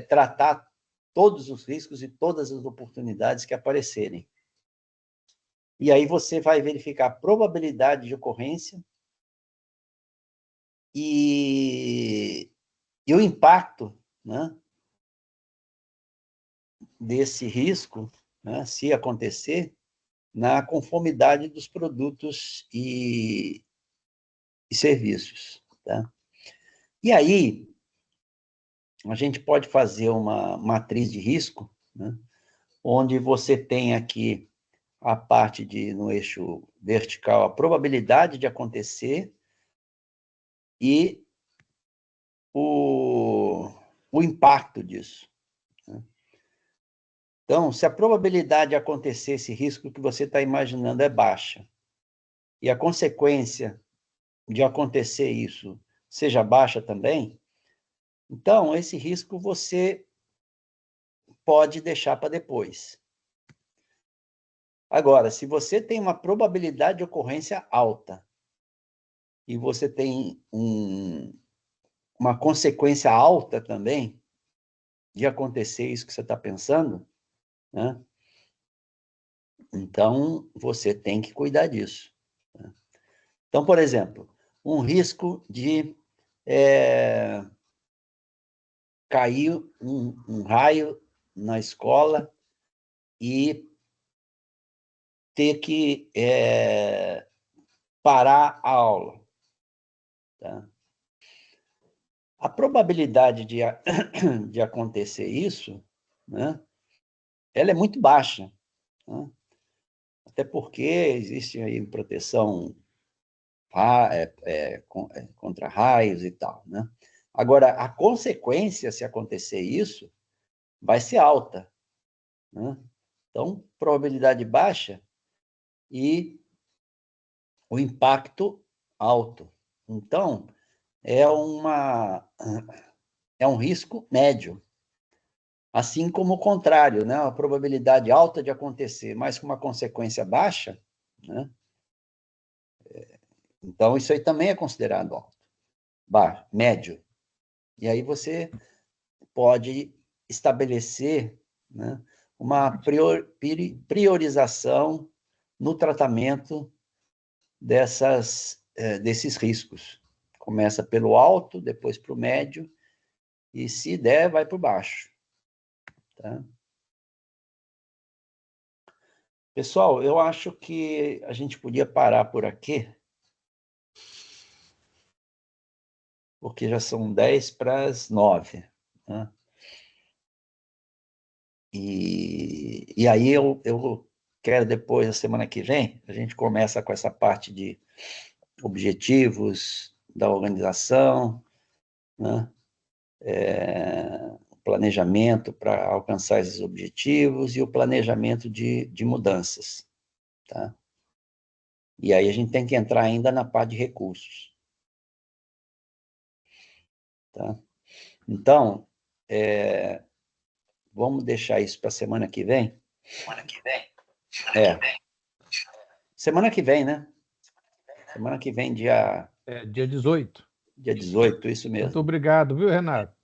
tratar todos os riscos e todas as oportunidades que aparecerem. E aí você vai verificar a probabilidade de ocorrência e o impacto, né, desse risco, né, se acontecer, na conformidade dos produtos e serviços. Tá? E aí, a gente pode fazer uma matriz de risco, né, onde você tem aqui a parte no eixo vertical, a probabilidade de acontecer e o impacto disso. Né? Então, se a probabilidade de acontecer esse risco que você está imaginando é baixa, e a consequência de acontecer isso seja baixa também, então, esse risco você pode deixar para depois. Agora, se você tem uma probabilidade de ocorrência alta e você tem uma consequência alta também de acontecer isso que você está pensando, né? Então, você tem que cuidar disso. Né? Então, por exemplo, um risco de cair um raio na escola e ter que parar a aula. Tá? A probabilidade de acontecer isso, né, ela é muito baixa. Né? Até porque existe aí proteção contra raios e tal. Né? Agora, a consequência, se acontecer isso, vai ser alta. Né? Então, probabilidade baixa e o impacto alto. Então, é um risco médio. Assim como o contrário, né? A probabilidade alta de acontecer, mas com uma consequência baixa, né? Então, isso aí também é considerado alto, baixo, médio. E aí você pode estabelecer, né, uma priorização no tratamento desses riscos. Começa pelo alto, depois para o médio, e se der, vai para o baixo. Tá? Pessoal, eu acho que a gente podia parar por aqui, porque já são 8:50. Né? E aí eu quero depois, a semana que vem, a gente começa com essa parte de objetivos da organização, né? O planejamento para alcançar esses objetivos e o planejamento de mudanças, tá? E aí a gente tem que entrar ainda na parte de recursos, tá? Então, vamos deixar isso para a semana que vem? Semana que vem? Semana que vem, né? Semana que vem, dia 18. Dia 18, isso mesmo. Muito obrigado, viu, Renato?